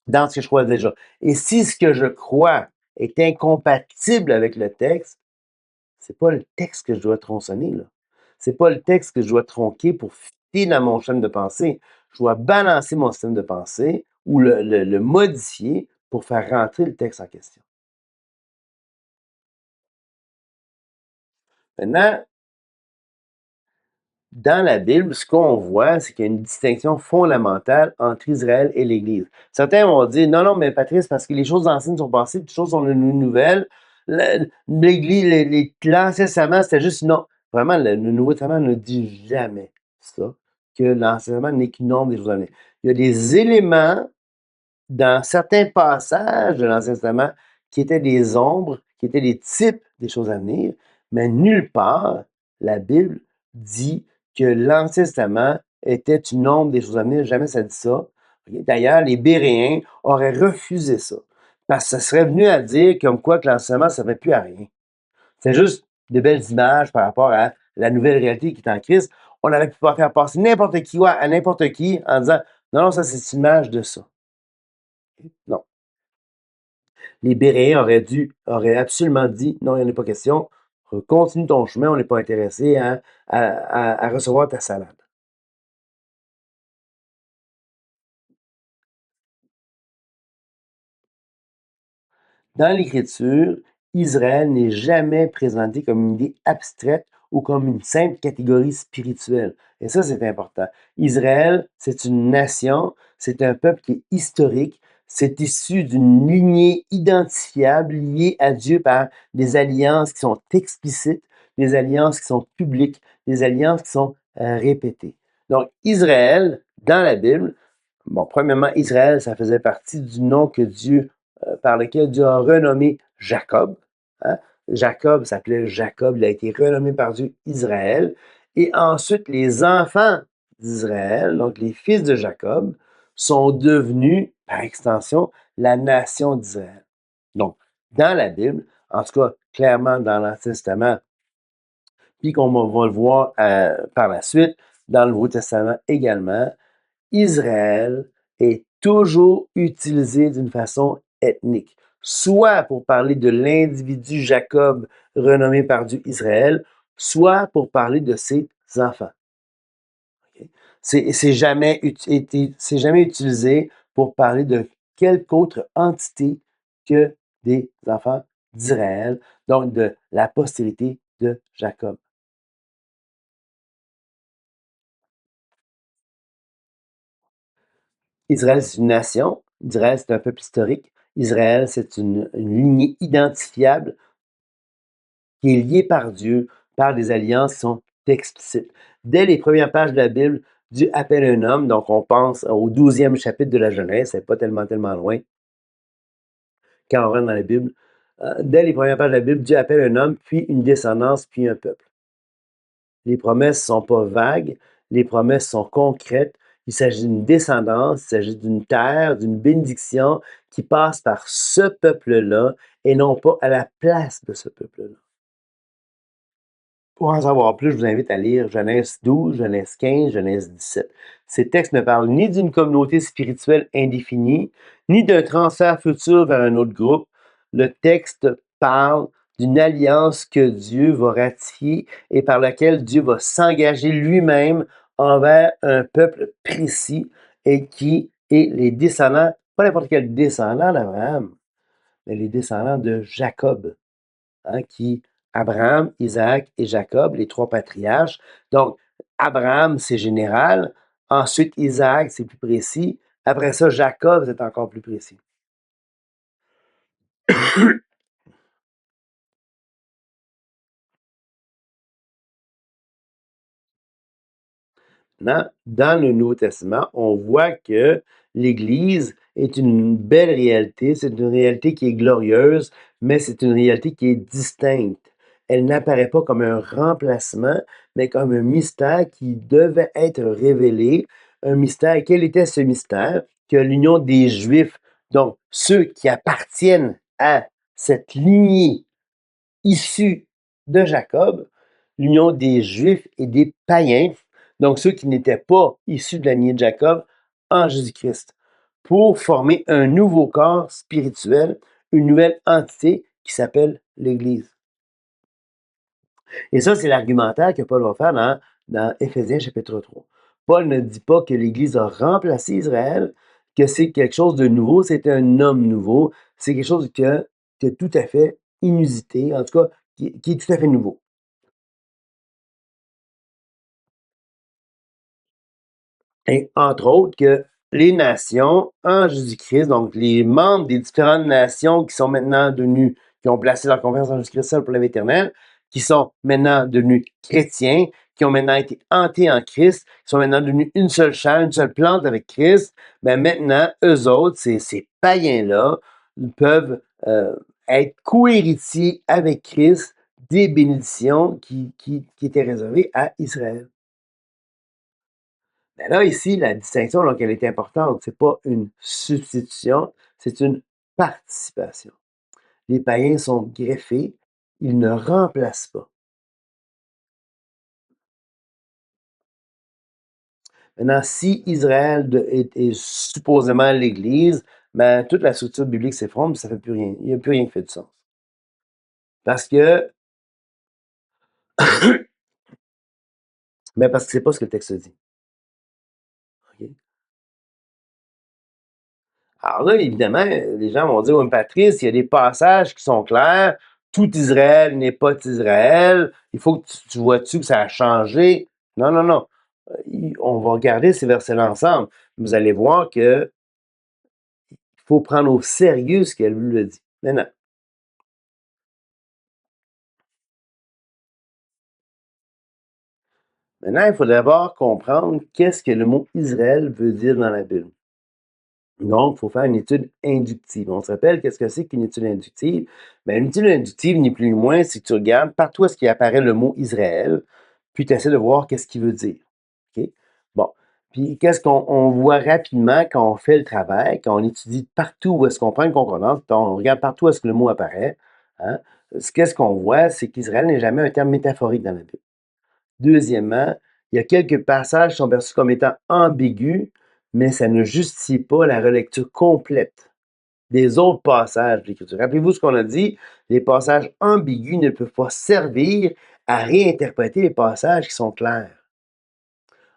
dans ce que je crois déjà? Et si ce que je crois est incompatible avec le texte, c'est pas le texte que je dois tronçonner, là. C'est pas le texte que je dois tronquer pour fitter dans mon chaîne de pensée. Je dois balancer mon système de pensée ou le modifier pour faire rentrer le texte en question. Maintenant, dans la Bible, ce qu'on voit, c'est qu'il y a une distinction fondamentale entre Israël et l'Église. Certains vont dire, non, non, mais Patrice, parce que les choses anciennes sont passées, les choses sont devenues nouvelles. L'Église, l'Ancien Testament, c'était juste, non. Vraiment, le Nouveau Testament ne dit jamais ça, que l'Ancien Testament n'est qu'une ombre des choses à venir. Il y a des éléments dans certains passages de l'Ancien Testament qui étaient des ombres, qui étaient des types des choses à venir, mais nulle part la Bible dit que l'Ancien Testament était une ombre des choses à venir. Jamais ça dit ça. D'ailleurs, les Béréens auraient refusé ça. Parce que ça serait venu à dire comme quoi que l'Ancien Testament, ça ne servait plus à rien. C'est juste de belles images par rapport à la nouvelle réalité qui est en Christ. On aurait pu pas faire passer n'importe qui à n'importe qui en disant non, non, ça c'est une image de ça. Non. Les Béréens auraient absolument dit non, il n'y en a pas question. Continue ton chemin, on n'est pas intéressé à recevoir ta salade. Dans l'Écriture, Israël n'est jamais présenté comme une idée abstraite ou comme une simple catégorie spirituelle. Et ça, c'est important. Israël, c'est une nation, c'est un peuple qui est historique, c'est issu d'une lignée identifiable liée à Dieu par des alliances qui sont explicites, des alliances qui sont publiques, des alliances qui sont répétées. Donc, Israël, dans la Bible, bon, premièrement, Israël, ça faisait partie du nom que Dieu par lequel Dieu a renommé Jacob. Hein? Jacob s'appelait Jacob, il a été renommé par Dieu Israël. Et ensuite, les enfants d'Israël, donc les fils de Jacob, sont devenus, par extension, la nation d'Israël. Donc, dans la Bible, en tout cas, clairement dans l'Ancien Testament, puis qu'on va le voir par la suite, dans le Nouveau Testament également, Israël est toujours utilisé d'une façon ethnique, soit pour parler de l'individu Jacob renommé par Dieu Israël, soit pour parler de ses enfants. Okay? C'est jamais, jamais utilisé pour parler de quelque autre entité que des enfants d'Israël, donc de la postérité de Jacob. Israël, c'est une nation. Israël, c'est un peuple historique. Israël, c'est une lignée identifiable qui est liée par Dieu, par des alliances qui sont explicites. Dès les premières pages de la Bible, Dieu appelle un homme, donc on pense au 12e chapitre de la Genèse, c'est pas tellement loin, quand on rentre dans la Bible. Dès les premières pages de la Bible, Dieu appelle un homme, puis une descendance, puis un peuple. Les promesses ne sont pas vagues, les promesses sont concrètes. Il s'agit d'une descendance, il s'agit d'une terre, d'une bénédiction qui passe par ce peuple-là et non pas à la place de ce peuple-là. Pour en savoir plus, je vous invite à lire Genèse 12, Genèse 15, Genèse 17. Ces textes ne parlent ni d'une communauté spirituelle indéfinie, ni d'un transfert futur vers un autre groupe. Le texte parle d'une alliance que Dieu va ratifier et par laquelle Dieu va s'engager lui-même envers un peuple précis et qui est les descendants, pas n'importe quel descendant d'Abraham, mais les descendants de Jacob, hein, qui Abraham, Isaac et Jacob, les trois patriarches. Donc, Abraham, c'est général. Ensuite, Isaac, c'est plus précis. Après ça, Jacob, c'est encore plus précis. Maintenant, dans le Nouveau Testament, on voit que l'Église est une belle réalité, c'est une réalité qui est glorieuse, mais c'est une réalité qui est distincte. Elle n'apparaît pas comme un remplacement, mais comme un mystère qui devait être révélé. Un mystère, quel était ce mystère? Que l'union des Juifs, donc ceux qui appartiennent à cette lignée issue de Jacob, l'union des Juifs et des païens, donc ceux qui n'étaient pas issus de la lignée de Jacob, en Jésus-Christ, pour former un nouveau corps spirituel, une nouvelle entité qui s'appelle l'Église. Et ça, c'est l'argumentaire que Paul va faire dans Éphésiens chapitre 3. Paul ne dit pas que l'Église a remplacé Israël, que c'est quelque chose de nouveau, c'est un homme nouveau, c'est quelque chose qui est tout à fait inusité, en tout cas, qui est tout à fait nouveau. Et entre autres que les nations en Jésus-Christ, donc les membres des différentes nations qui sont maintenant devenus, qui ont placé leur confiance en Jésus-Christ seul pour la vie éternelle, qui sont maintenant devenus chrétiens, qui ont maintenant été hantés en Christ, qui sont maintenant devenus une seule chair, une seule plante avec Christ, mais maintenant, eux autres, ces païens-là, peuvent être co-héritiers avec Christ des bénédictions qui étaient réservées à Israël. Mais là, ici, la distinction, donc, elle est importante. C'est pas une substitution, c'est une participation. Les païens sont greffés, ils ne remplacent pas. Maintenant, si Israël est supposément l'Église, ben, toute la structure biblique s'effondre, ça fait plus rien. Il n'y a plus rien qui fait du sens. Parce que, parce que c'est pas ce que le texte dit. OK? Alors là, évidemment, les gens vont dire: «Oui, mais Patrice, il y a des passages qui sont clairs. Tout Israël n'est pas Israël. Il faut que tu vois-tu que ça a changé?» Non, non, non. On va regarder ces versets-là ensemble. Vous allez voir qu'il faut prendre au sérieux ce qu'elle le dit. Maintenant, il faut d'abord comprendre qu'est-ce que le mot Israël veut dire dans la Bible. Donc, il faut faire une étude inductive. On se rappelle qu'est-ce que c'est qu'une étude inductive? Bien, une étude inductive, ni plus ni moins, c'est que tu regardes partout où est-ce qu'il apparaît le mot Israël, puis tu essaies de voir qu'est-ce qu'il veut dire. OK? Bon. Puis, qu'est-ce qu'on voit rapidement quand on fait le travail, quand on étudie partout où est-ce qu'on prend une concordance, puis on regarde partout où est-ce que le mot apparaît, hein? Qu'est-ce qu'on voit, c'est qu'Israël n'est jamais un terme métaphorique dans la Bible. Deuxièmement, il y a quelques passages qui sont perçus comme étant ambigus, mais ça ne justifie pas la relecture complète des autres passages de l'Écriture. Rappelez-vous ce qu'on a dit, les passages ambigus ne peuvent pas servir à réinterpréter les passages qui sont clairs.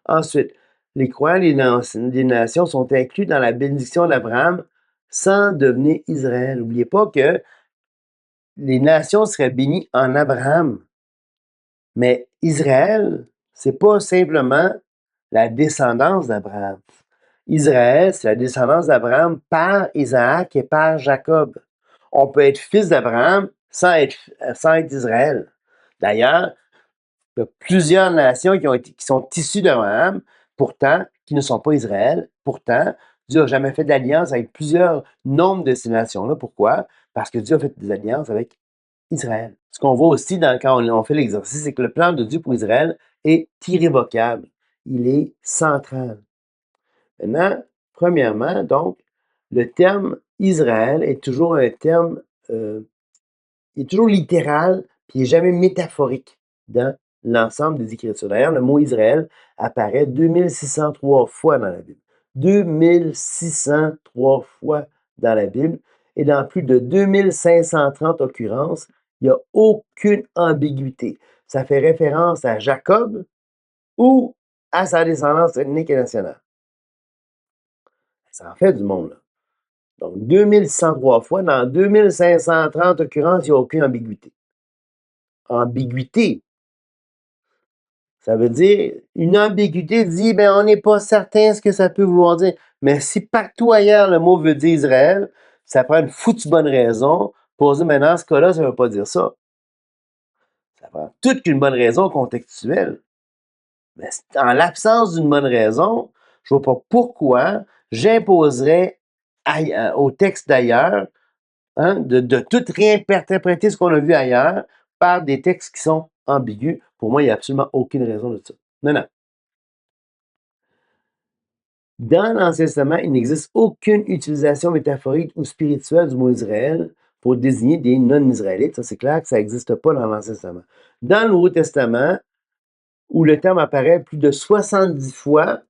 Ensuite, les croyants des nations sont inclus dans la bénédiction d'Abraham sans devenir Israël. N'oubliez pas que les nations seraient bénies en Abraham. Mais Israël, c'est pas simplement la descendance d'Abraham. Israël, c'est la descendance d'Abraham par Isaac et par Jacob. On peut être fils d'Abraham sans être Israël. D'ailleurs, il y a plusieurs nations qui sont issues d'Abraham, pourtant, qui ne sont pas Israël. Pourtant, Dieu n'a jamais fait d'alliance avec plusieurs nombres de ces nations-là. Pourquoi? Parce que Dieu a fait des alliances avec Israël. Ce qu'on voit aussi quand on fait l'exercice, c'est que le plan de Dieu pour Israël est irrévocable. Il est central. Maintenant, premièrement, donc, le terme Israël est toujours un terme il est toujours littéral, puis il n'est jamais métaphorique dans l'ensemble des Écritures. D'ailleurs, le mot Israël apparaît 2603 fois dans la Bible. 2603 fois dans la Bible. Et dans plus de 2530 occurrences, il n'y a aucune ambiguïté. Ça fait référence à Jacob ou à sa descendance ethnique et nationale. Ça en fait du monde, là. Donc, 2103 fois, dans 2530 occurrences, il n'y a aucune ambiguïté. Ambiguïté, ça veut dire, une ambiguïté dit, ben, on n'est pas certain ce que ça peut vouloir dire. Mais si partout ailleurs le mot veut dire Israël, ça prend une foutue bonne raison pour dire, mais dans ce cas-là, ça ne veut pas dire ça. Ça prend toute une bonne raison contextuelle. Mais en l'absence d'une bonne raison, je ne vois pas pourquoi j'imposerais au texte d'ailleurs, hein, de tout réinterpréter ce qu'on a vu ailleurs par des textes qui sont ambigus. Pour moi, il n'y a absolument aucune raison de ça. Non, non. Dans l'Ancien Testament, il n'existe aucune utilisation métaphorique ou spirituelle du mot Israël pour désigner des non-israélites. Ça, c'est clair que ça n'existe pas dans l'Ancien Testament. Dans le Nouveau Testament, où le terme apparaît plus de 70 fois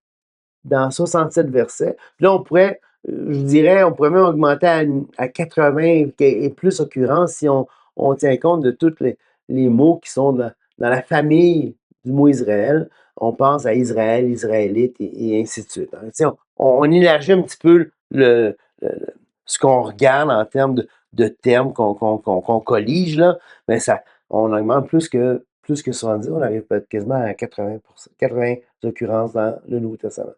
dans 67 versets, puis là, on pourrait, je dirais, on pourrait même augmenter à 80 et plus occurrences si on tient compte de tous les mots qui sont dans la famille du mot Israël. On pense à Israël, Israélite et ainsi de suite, hein. On élargit un petit peu ce qu'on regarde en termes de termes qu'on collige, là, mais ça, on augmente plus que 70, on arrive peut-être quasiment à 80%, 80 occurrences dans le Nouveau Testament.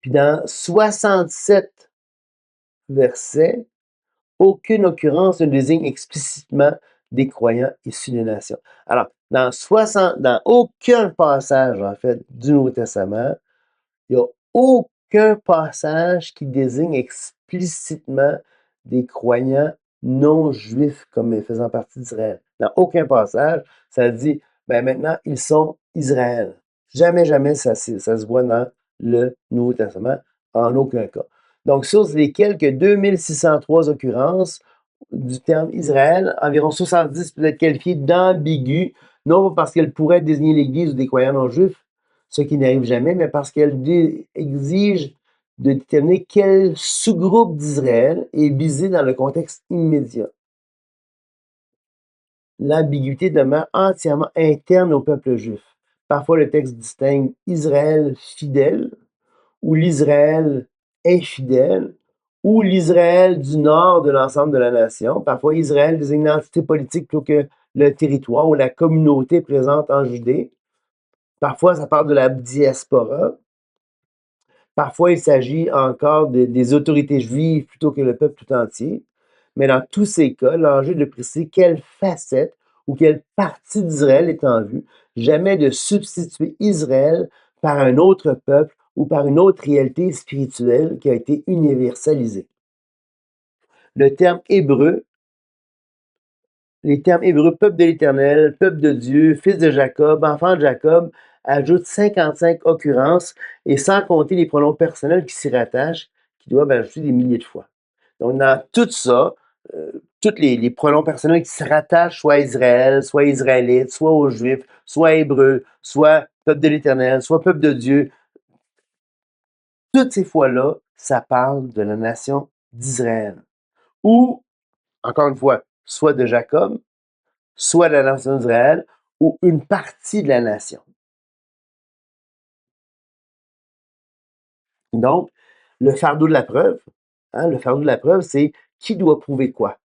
Puis dans 67 versets, aucune occurrence ne désigne explicitement des croyants issus des nations. Alors, dans aucun passage, en fait, du Nouveau Testament, il n'y a aucun passage qui désigne explicitement des croyants non juifs comme faisant partie d'Israël. Dans aucun passage, ça dit, ben maintenant, ils sont Israël. Jamais, jamais ça se voit dans le Nouveau Testament, en aucun cas. Donc, sur les quelques 2603 occurrences du terme Israël, environ 70 peut être qualifiées d'ambigu, non pas parce qu'elles pourraient désigner l'Église ou des croyants non juifs, ce qui n'arrive jamais, mais parce qu'elle exige de déterminer quel sous-groupe d'Israël est visé dans le contexte immédiat. L'ambiguïté demeure entièrement interne au peuple juif. Parfois, le texte distingue Israël fidèle ou l'Israël infidèle ou l'Israël du nord de l'ensemble de la nation. Parfois, Israël désigne l'entité politique plutôt que le territoire ou la communauté présente en Judée. Parfois, ça parle de la diaspora. Parfois, il s'agit encore des autorités juives plutôt que le peuple tout entier. Mais dans tous ces cas, l'enjeu est de préciser quelle facette ou quelle partie d'Israël est en vue, jamais de substituer Israël par un autre peuple ou par une autre réalité spirituelle qui a été universalisée. Le terme hébreu, les termes hébreux, peuple de l'Éternel, peuple de Dieu, fils de Jacob, enfant de Jacob, ajoutent 55 occurrences et sans compter les pronoms personnels qui s'y rattachent, qui doivent ajouter des milliers de fois. Donc, dans tout ça, tous les pronoms personnels qui se rattachent soit à Israël, soit israélite, soit aux Juifs, soit hébreux, soit peuple de l'Éternel, soit peuple de Dieu, toutes ces fois-là, ça parle de la nation d'Israël. Ou, encore une fois, soit de Jacob, soit de la nation d'Israël, ou une partie de la nation. Donc, le fardeau de la preuve, hein, le fardeau de la preuve, c'est qui doit prouver quoi.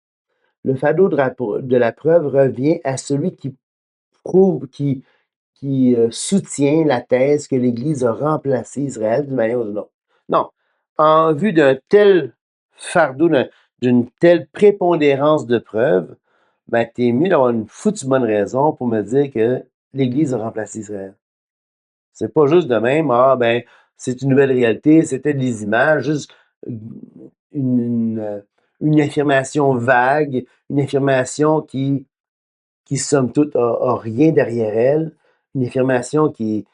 Le fardeau de la preuve revient à celui qui prouve, qui soutient la thèse que l'Église a remplacé Israël d'une manière ou d'une autre. Non, en vue d'un tel fardeau, d'une telle prépondérance de preuves, ben, t'es mieux d'avoir une foutue bonne raison pour me dire que l'Église a remplacé Israël. C'est pas juste de même, ah ben, c'est une nouvelle réalité, c'était des images, juste une affirmation vague, une affirmation qui somme toute, a rien derrière elle, une affirmation qui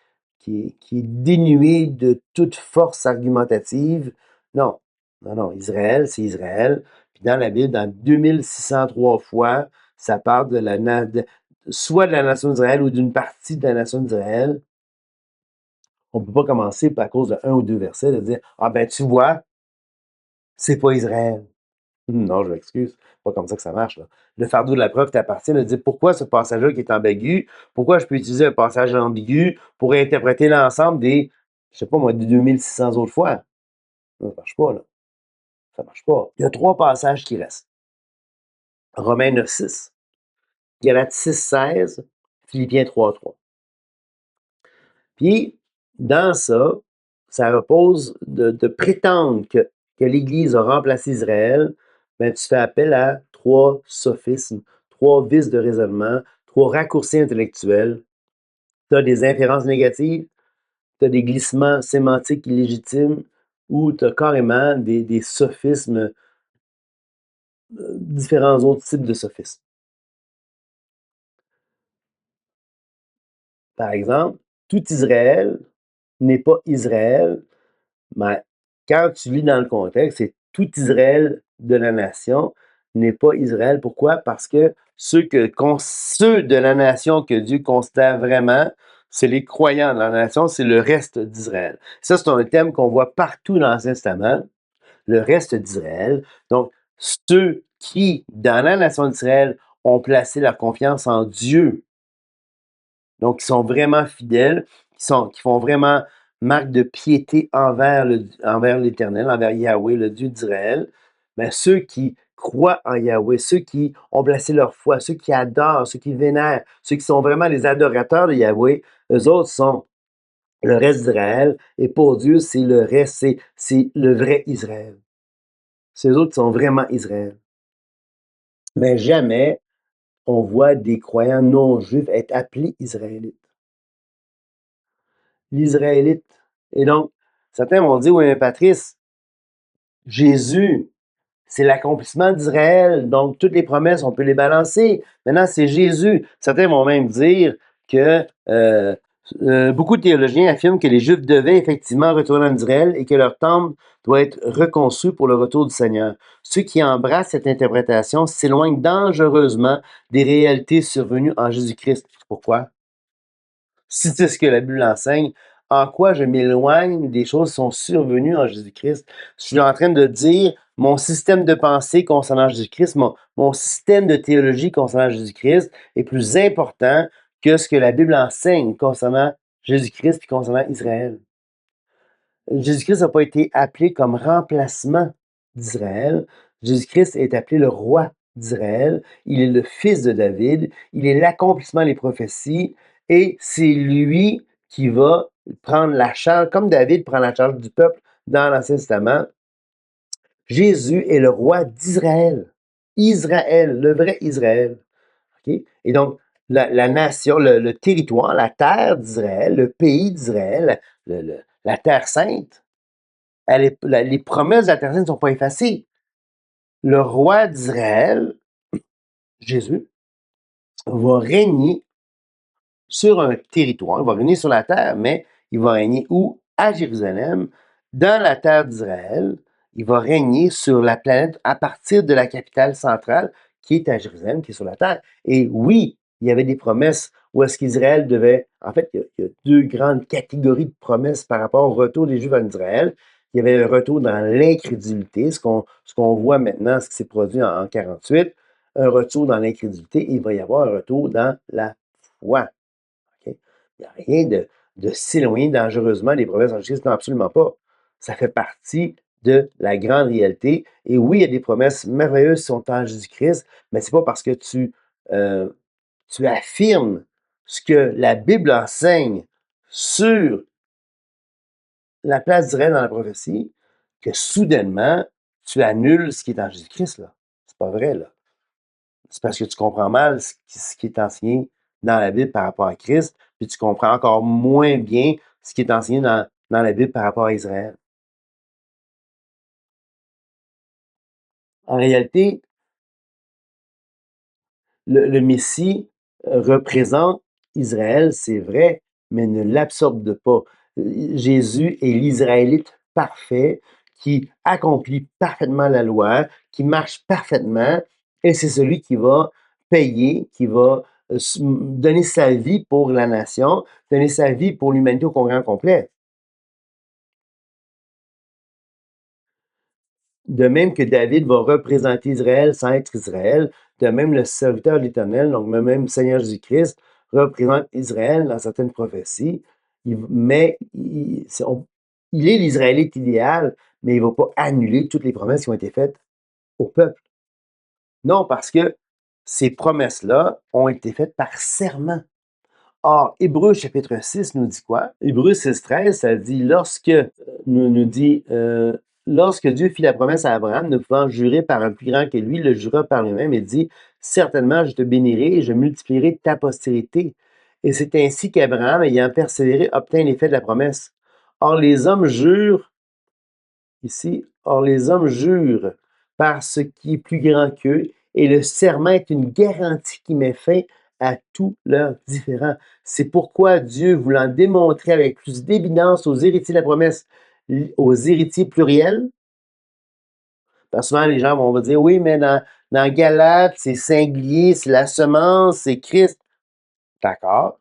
est dénuée de toute force argumentative. Non, Non, non, Israël, c'est Israël. Puis dans la Bible, dans 2603 fois, ça parle de soit de la nation d'Israël ou d'une partie de la nation d'Israël. On ne peut pas commencer à cause de un ou deux versets de dire ah ben tu vois, c'est pas Israël. Non, je m'excuse. C'est pas comme ça que ça marche, là. Le fardeau de la preuve t'appartient de dire pourquoi ce passage-là qui est ambigu, pourquoi je peux utiliser un passage ambigu pour interpréter l'ensemble des, je sais pas moi, des 2600 autres fois. Non, ça marche pas, là. Ça marche pas. Il y a trois passages qui restent. Romains 9:6, Galates 6:16, Philippiens 3:3. Puis, dans ça, ça repose de prétendre que l'Église a remplacé Israël, ben, tu fais appel à trois sophismes, trois vices de raisonnement, trois raccourcis intellectuels. Tu as des inférences négatives, tu as des glissements sémantiques illégitimes, ou tu as carrément des sophismes, différents autres types de sophismes. Par exemple, tout Israël n'est pas Israël, mais quand tu lis dans le contexte, c'est tout Israël de la nation n'est pas Israël. Pourquoi? Parce que ceux de la nation que Dieu considère vraiment, c'est les croyants de la nation, c'est le reste d'Israël. Ça, c'est un thème qu'on voit partout dans l'Ancien Testament, le reste d'Israël. Donc, ceux qui, dans la nation d'Israël, ont placé leur confiance en Dieu, donc, qui sont vraiment fidèles, qui font vraiment marque de piété envers l'Éternel, envers Yahweh, le Dieu d'Israël. Mais ceux qui croient en Yahweh, ceux qui ont placé leur foi, ceux qui adorent, ceux qui vénèrent, ceux qui sont vraiment les adorateurs de Yahweh, eux autres sont le reste d'Israël. Et pour Dieu, c'est le reste, c'est le vrai Israël. Ces autres sont vraiment Israël. Mais jamais on voit des croyants non juifs être appelés Israélites. L'Israélite. Et donc, certains vont dire, oui, mais Patrice, Jésus, c'est l'accomplissement d'Israël, donc toutes les promesses, on peut les balancer. Maintenant, c'est Jésus. Certains vont même dire que beaucoup de théologiens affirment que les Juifs devaient effectivement retourner en Israël et que leur temple doit être reconçu pour le retour du Seigneur. Ceux qui embrassent cette interprétation s'éloignent dangereusement des réalités survenues en Jésus-Christ. Pourquoi? Si c'est ce que la Bible enseigne, en quoi je m'éloigne des choses qui sont survenues en Jésus-Christ? Je suis en train de dire mon système de pensée concernant Jésus-Christ, mon système de théologie concernant Jésus-Christ est plus important que ce que la Bible enseigne concernant Jésus-Christ et concernant Israël. Jésus-Christ n'a pas été appelé comme remplacement d'Israël. Jésus-Christ est appelé le roi d'Israël. Il est le fils de David. Il est l'accomplissement des prophéties. Et c'est lui qui va prendre la charge, comme David prend la charge du peuple dans l'Ancien Testament. Jésus est le roi d'Israël. Israël, le vrai Israël. Okay? Et donc, la nation, le territoire, la terre d'Israël, le pays d'Israël, la terre sainte, les promesses de la terre sainte ne sont pas effacées. Le roi d'Israël, Jésus, va régner sur un territoire, il va régner sur la terre, mais il va régner où? À Jérusalem, dans la terre d'Israël. Il va régner sur la planète à partir de la capitale centrale qui est à Jérusalem, qui est sur la terre. Et oui, il y avait des promesses où est-ce qu'Israël devait... En fait, il y a deux grandes catégories de promesses par rapport au retour des Juifs en Israël. Il y avait le retour dans l'incrédulité, ce qu'on voit maintenant, ce qui s'est produit en 48, un retour dans l'incrédulité, et il va y avoir un retour dans la foi. Okay? Il n'y a rien de s'éloigner dangereusement des promesses en Jésus-Christ, non, absolument pas. Ça fait partie de la grande réalité. Et oui, il y a des promesses merveilleuses qui sont en Jésus-Christ, mais c'est pas parce que tu affirmes ce que la Bible enseigne sur la place d'Israël dans la prophétie que soudainement, tu annules ce qui est en Jésus-Christ, là. C'est pas vrai, là. C'est parce que tu comprends mal ce qui est enseigné dans la Bible par rapport à Christ, puis tu comprends encore moins bien ce qui est enseigné dans la Bible par rapport à Israël. En réalité, le Messie représente Israël, c'est vrai, mais ne l'absorbe pas. Jésus est l'Israélite parfait qui accomplit parfaitement la loi, qui marche parfaitement, et c'est celui qui va payer, qui va donner sa vie pour la nation, donner sa vie pour l'humanité au grand complet. De même que David va représenter Israël sans être Israël, de même le serviteur de l'Éternel, donc le même Seigneur Jésus-Christ, représente Israël dans certaines prophéties, mais il est l'Israélite idéal, mais il ne va pas annuler toutes les promesses qui ont été faites au peuple. Non, parce que ces promesses-là ont été faites par serment. Or, Hébreux chapitre 6 nous dit quoi? Hébreux 6,13, ça dit nous dit lorsque Dieu fit la promesse à Abraham, ne pouvant jurer par un plus grand que lui, il le jura par lui-même et dit certainement, je te bénirai et je multiplierai ta postérité. Et c'est ainsi qu'Abraham, ayant persévéré, obtint l'effet de la promesse. Or, les hommes jurent ici, or les hommes jurent par ce qui est plus grand qu'eux, et le serment est une garantie qui met fin à tous leurs différends. C'est pourquoi Dieu, voulant démontrer avec plus d'évidence aux héritiers de la promesse, aux héritiers pluriels, parce que souvent les gens vont dire, oui, mais dans Galates, c'est singulier, c'est la semence, c'est Christ. D'accord,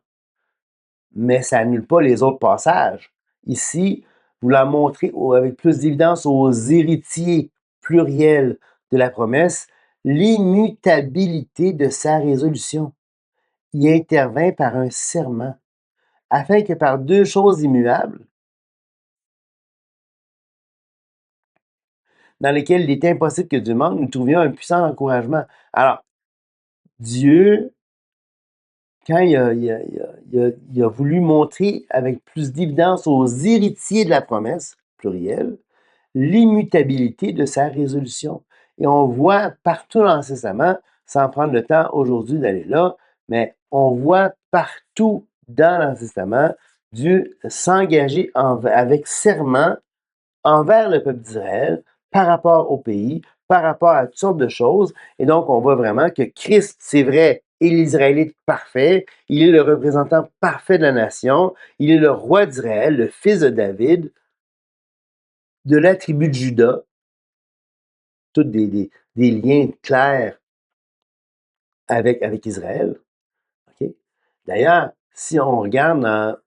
mais ça annule pas les autres passages. Ici, vous la montrez avec plus d'évidence aux héritiers pluriels de la promesse, l'immutabilité de sa résolution. Il intervint par un serment, afin que par deux choses immuables, dans lesquelles il est impossible que Dieu manque, nous trouvions un puissant encouragement. Alors, Dieu, quand il a voulu montrer avec plus d'évidence aux héritiers de la promesse, pluriel, l'immutabilité de sa résolution. Et on voit partout dans l'Ancien Testament, sans prendre le temps aujourd'hui d'aller là, mais on voit partout dans l'Ancien Testament Dieu s'engager avec serment envers le peuple d'Israël par rapport au pays, par rapport à toutes sortes de choses. Et donc, on voit vraiment que Christ, c'est vrai, est l'Israélite parfait. Il est le représentant parfait de la nation. Il est le roi d'Israël, le fils de David, de la tribu de Juda. Tous des liens clairs avec Israël. Okay? D'ailleurs, si on regarde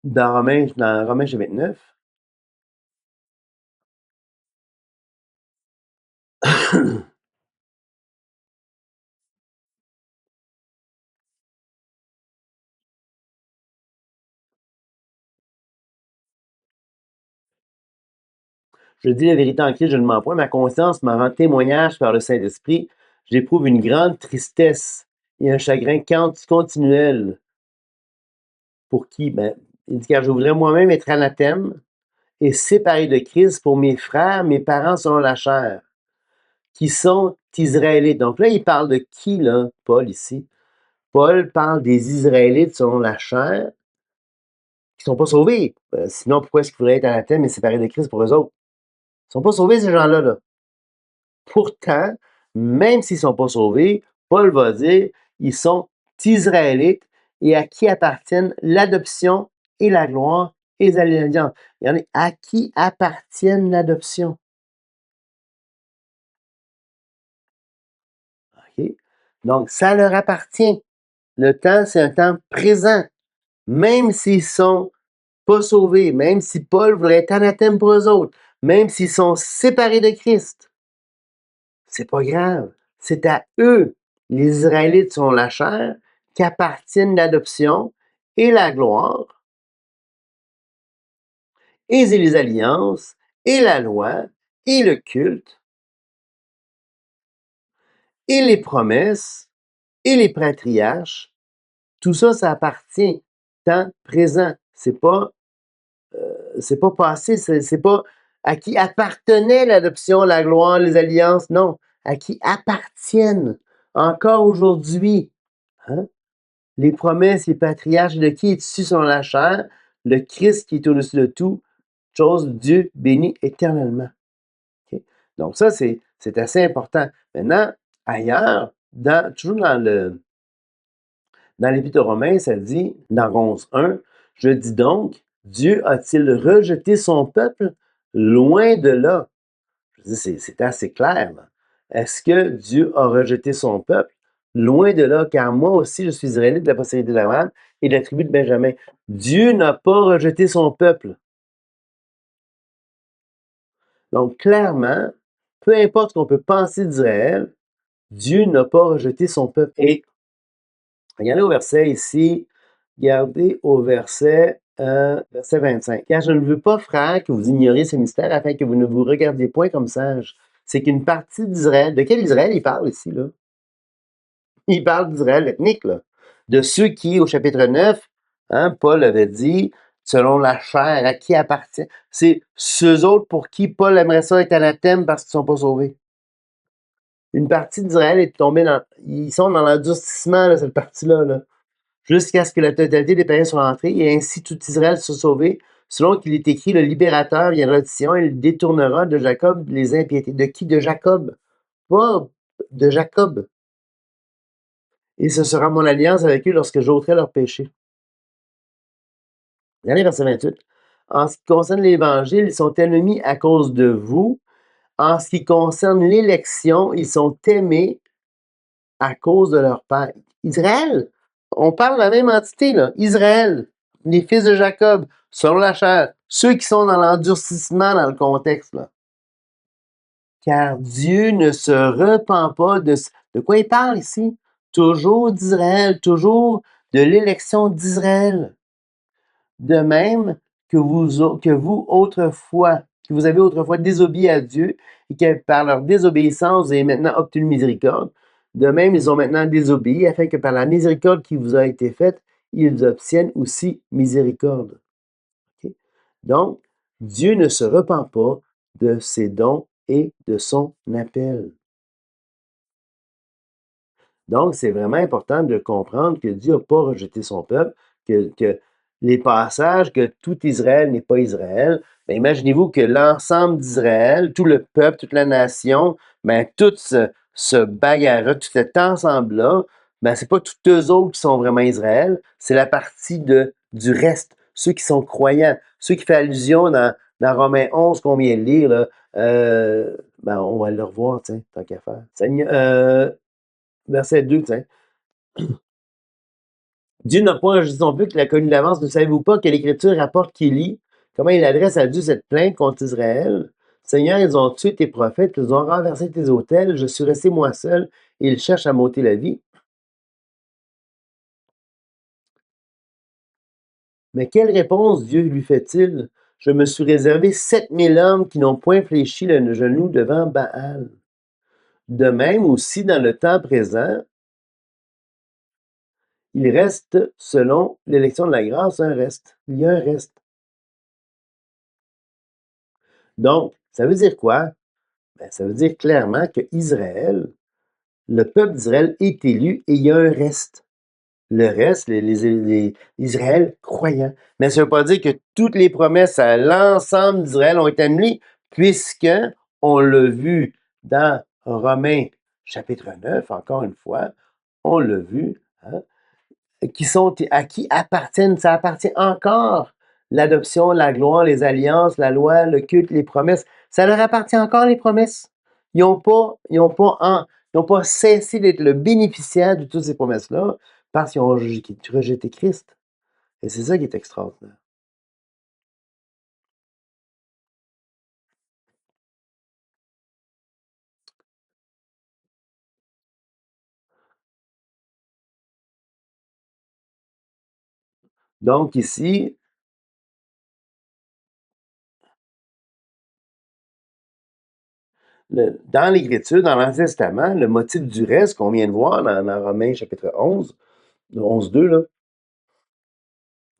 dans Romains chapitre 9, je dis la vérité en Christ, je ne mens point. Ma conscience m'en rend témoignage par le Saint-Esprit. J'éprouve une grande tristesse et un chagrin continuel. Pour qui? Ben, il dit, car je voudrais moi-même être anathème et séparé de Christ pour mes frères, mes parents selon la chair, qui sont Israélites. Donc là, il parle de qui, là, Paul, ici? Paul parle des Israélites selon la chair qui ne sont pas sauvés. Sinon, pourquoi est-ce qu'ils voudraient être anathème et séparés de Christ pour eux autres? Ils ne sont pas sauvés, ces gens-là. Là. Pourtant, même s'ils ne sont pas sauvés, Paul va dire ils sont Israélites et à qui appartiennent l'adoption et la gloire et les allégeances. Regardez, à qui appartiennent l'adoption? Okay? Donc, ça leur appartient. Le temps, c'est un temps présent. Même s'ils sont pas sauvés, même si Paul voudrait être anathème pour eux autres, même s'ils sont séparés de Christ, c'est pas grave. C'est à eux, les Israélites selon la chair, qu'appartiennent l'adoption et la gloire, et les alliances, et la loi, et le culte, et les promesses, et les patriarches. Tout ça, ça appartient temps présent. C'est pas passé, c'est pas à qui appartenait l'adoption, la gloire, les alliances, non, à qui appartiennent encore aujourd'hui. Hein? Les promesses, les patriarches, de qui est issu selon la chair, le Christ qui est au-dessus de tout, chose Dieu béni éternellement. Okay? Donc ça, c'est assez important. Maintenant, ailleurs, toujours dans l'Épître aux Romains, ça dit, dans 11.1, je dis donc, Dieu a-t-il rejeté son peuple? Loin de là. Je dis, c'est assez clair, là. Est-ce que Dieu a rejeté son peuple? Loin de là, car moi aussi, je suis israélite de la postérité d'Abraham et de la tribu de Benjamin. Dieu n'a pas rejeté son peuple. Donc, clairement, peu importe ce qu'on peut penser d'Israël, Dieu n'a pas rejeté son peuple. Et regardez au verset ici, regardez au verset 25. Car je ne veux pas, frères, que vous ignoriez ce mystère afin que vous ne vous regardiez point comme sages. C'est qu'une partie d'Israël, de quel Israël il parle ici, là? Il parle d'Israël ethnique, là. De ceux qui, au chapitre 9, hein, Paul avait dit, selon la chair, à qui appartient. C'est ceux autres pour qui Paul aimerait ça être anathème parce qu'ils ne sont pas sauvés. Une partie d'Israël est tombée dans. Ils sont dans l'endurcissement, là, cette partie-là, là, jusqu'à ce que la totalité des païens soit entrée, et ainsi tout Israël soit sauvé, selon qu'il est écrit, le libérateur viendra de Sion, et il détournera de Jacob les impiétés. De qui? De Jacob. Pas de Jacob. Et ce sera mon alliance avec eux lorsque j'ôterai leurs péchés. Regardez verset 28. En ce qui concerne l'Évangile, ils sont ennemis à cause de vous. En ce qui concerne l'élection, ils sont aimés à cause de leur père. Israël, on parle de la même entité, là. Israël, les fils de Jacob, selon la chair, ceux qui sont dans l'endurcissement dans le contexte, là. Car Dieu ne se repent pas de quoi il parle ici? Toujours d'Israël, toujours de l'élection d'Israël. De même que vous autrefois, que vous avez autrefois désobéi à Dieu et que par leur désobéissance, vous avez maintenant obtenu miséricorde. De même, ils ont maintenant désobéi afin que par la miséricorde qui vous a été faite, ils obtiennent aussi miséricorde. Okay? Donc, Dieu ne se repent pas de ses dons et de son appel. Donc, c'est vraiment important de comprendre que Dieu n'a pas rejeté son peuple, que les passages que tout Israël n'est pas Israël, bien, imaginez-vous que l'ensemble d'Israël, tout le peuple, toute la nation, bien, tout ce bagage-là, tout cet ensemble-là, bien, c'est pas tous eux autres qui sont vraiment Israël, c'est la partie du reste, ceux qui sont croyants, ceux qui font allusion dans Romains 11 qu'on vient de lire, là, ben, on va le revoir, tiens, tant qu'à faire. Verset 2, tiens. Dieu n'a pas rejeté son peuple qu'il a connu d'avance. Ne savez-vous pas que l'Écriture rapporte qu'Élie, comment il adresse à Dieu cette plainte contre Israël? Seigneur, ils ont tué tes prophètes, ils ont renversé tes autels, je suis resté moi seul, et ils cherchent à m'ôter la vie. Mais quelle réponse Dieu lui fait-il? Je me suis réservé 7000 hommes qui n'ont point fléchi le genou devant Baal. De même aussi, dans le temps présent, il reste, selon l'élection de la grâce, un reste. Il y a un reste. Donc, ça veut dire quoi? Ben, ça veut dire clairement que Israël, le peuple d'Israël est élu et il y a un reste. Le reste, les Israël croyants. Mais ça ne veut pas dire que toutes les promesses à l'ensemble d'Israël ont été annulées, puisque on l'a vu dans Romains chapitre 9, encore une fois, on l'a vu, hein, à qui appartiennent, ça appartient encore l'adoption, la gloire, les alliances, la loi, le culte, les promesses. Ça leur appartient encore, les promesses. Ils n'ont pas cessé d'être le bénéficiaire de toutes ces promesses-là parce qu'ils ont rejeté Christ. Et c'est ça qui est extraordinaire. Donc ici, dans l'Écriture, dans l'Ancien Testament, le motif du reste qu'on vient de voir dans Romains chapitre 11, 11.2, là,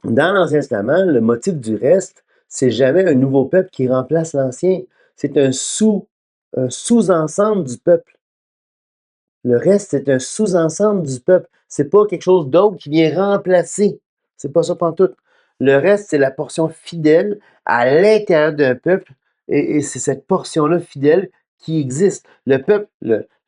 dans l'Ancien Testament, le motif du reste, c'est jamais un nouveau peuple qui remplace l'ancien. C'est un sous-ensemble du peuple. Le reste, c'est un sous-ensemble du peuple. C'est pas quelque chose d'autre qui vient remplacer. C'est pas ça pantoute. Le reste, c'est la portion fidèle à l'intérieur d'un peuple et c'est cette portion-là fidèle qui existe. Le peuple,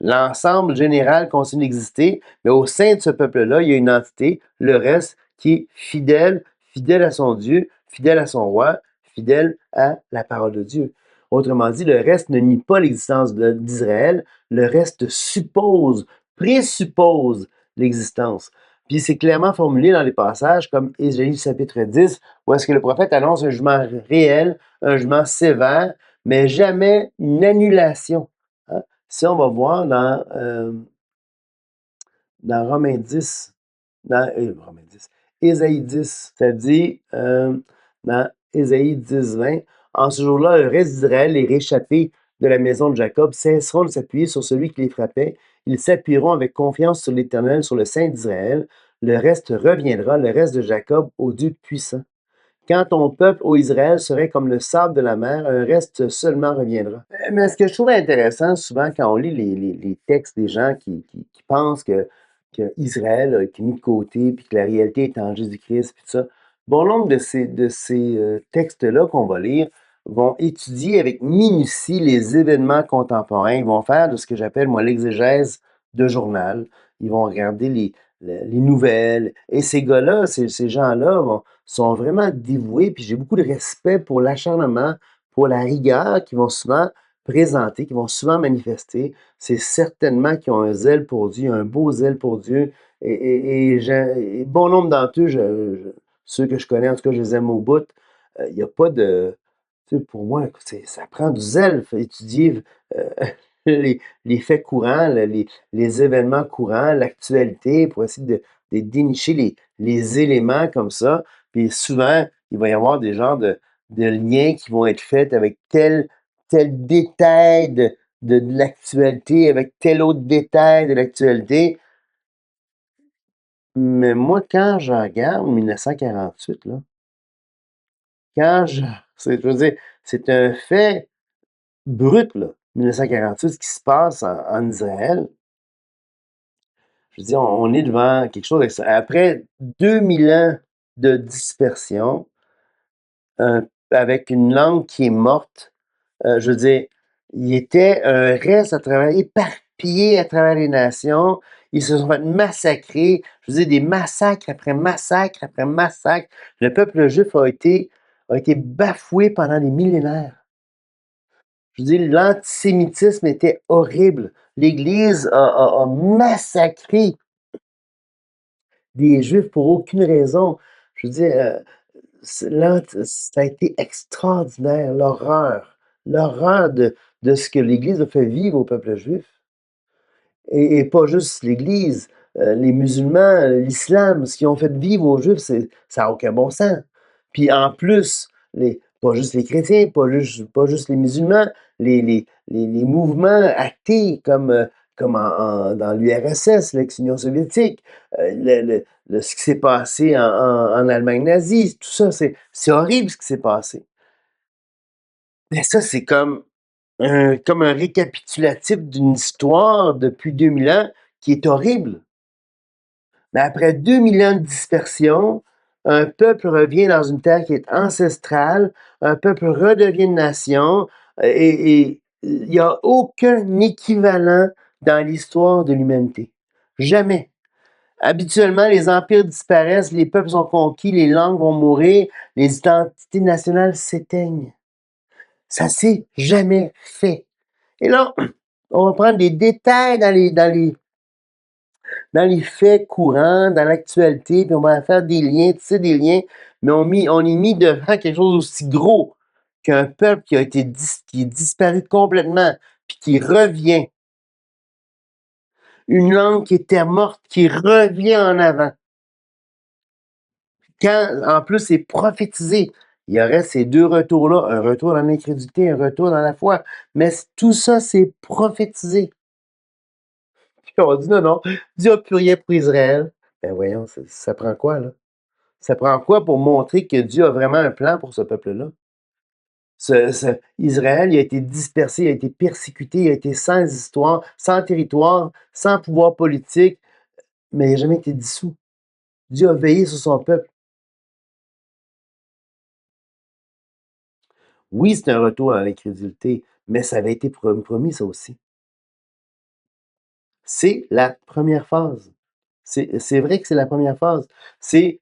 l'ensemble général continue d'exister, mais au sein de ce peuple-là, il y a une entité, le reste, qui est fidèle, fidèle à son Dieu, fidèle à son roi, fidèles à la parole de Dieu. Autrement dit, le reste ne nie pas l'existence d'Israël, le reste suppose, présuppose l'existence. Puis c'est clairement formulé dans les passages comme Ésaïe chapitre 10, où est-ce que le prophète annonce un jugement réel, un jugement sévère, mais jamais une annulation. Hein? Si on va voir dans Romains 10, Romains 10, Ésaïe 10, ça dit dans Ésaïe 10, 20, en ce jour-là, le reste d'Israël, les réchappés de la maison de Jacob, cesseront de s'appuyer sur celui qui les frappait. Ils s'appuieront avec confiance sur l'Éternel, sur le Saint d'Israël. Le reste reviendra, le reste de Jacob, au Dieu puissant. Quand ton peuple, ô Israël, serait comme le sable de la mer, un reste seulement reviendra. Mais ce que je trouve intéressant, souvent, quand on lit les textes des gens qui pensent que Israël a été mis de côté, puis que la réalité est en Jésus-Christ, puis tout ça, bon nombre de ces textes-là qu'on va lire vont étudier avec minutie les événements contemporains. Ils vont faire de ce que j'appelle, moi, l'exégèse de journal. Ils vont regarder les nouvelles. Et ces gars-là, ces gens-là sont vraiment dévoués, puis j'ai beaucoup de respect pour l'acharnement, pour la rigueur qu'ils vont souvent présenter, qu'ils vont souvent manifester. C'est certainement qu'ils ont un zèle pour Dieu, un beau zèle pour Dieu. Et bon nombre d'entre eux, ceux que je connais, en tout cas, je les aime au bout. Il n'y a pas de... Tu sais, pour moi, ça prend du zèle, faut étudier euh, les faits courants, les événements courants, l'actualité, pour essayer de dénicher les éléments comme ça. Puis souvent, il va y avoir des genres de liens qui vont être faits avec tel détail de l'actualité, avec tel autre détail de l'actualité. Mais moi, quand je regarde 1948, là, quand je, je veux dire, c'est un fait brut, là, 1948, ce qui se passe en Israël. Je veux dire, on est devant quelque chose après 2000 ans de dispersion, avec une langue qui est morte, je veux dire, il était un reste à travers, éparpillé à travers les nations. Ils se sont fait massacrer. Je veux dire, des massacres après massacres après massacres. Le peuple juif a été bafoué pendant des millénaires. Je veux dire, l'antisémitisme était horrible. L'Église a massacré des Juifs pour aucune raison. Je veux dire, ça a été extraordinaire, l'horreur de ce que l'Église a fait vivre au peuple juif. Et pas juste l'Église, les musulmans, l'islam, ce qu'ils ont fait vivre aux Juifs, ça n'a aucun bon sens. Puis en plus, pas juste les chrétiens, pas juste les musulmans, les mouvements athées comme dans l'URSS, l'ex-Union soviétique, ce qui s'est passé en Allemagne nazie, tout ça, c'est horrible ce qui s'est passé. Mais ça, c'est comme un récapitulatif d'une histoire depuis 2000 ans qui est horrible. Mais après 2000 ans de dispersion, un peuple revient dans une terre qui est ancestrale, un peuple redevient une nation, et il n'y a aucun équivalent dans l'histoire de l'humanité. Jamais. Habituellement, les empires disparaissent, les peuples sont conquis, les langues vont mourir, les identités nationales s'éteignent. Ça s'est jamais fait. Et là, on va prendre des détails dans les faits courants, dans l'actualité, puis on va faire des liens, tisser des liens, mais on est mis devant quelque chose aussi gros qu'un peuple qui est disparu complètement, puis qui revient. Une langue qui était morte, qui revient en avant. Quand, en plus, c'est prophétisé. Il y aurait ces deux retours-là, un retour dans l'incrédulité, un retour dans la foi. Mais tout ça, c'est prophétisé. Puis on dit non, non, Dieu n'a plus rien pour Israël. Ben voyons, ça prend quoi, là? Ça prend quoi pour montrer que Dieu a vraiment un plan pour ce peuple-là? Israël, il a été dispersé, il a été persécuté, il a été sans histoire, sans territoire, sans pouvoir politique, mais il n'a jamais été dissous. Dieu a veillé sur son peuple. Oui, c'est un retour à l'incrédulité, mais ça avait été promis, ça aussi. C'est la première phase. C'est vrai que c'est la première phase. Il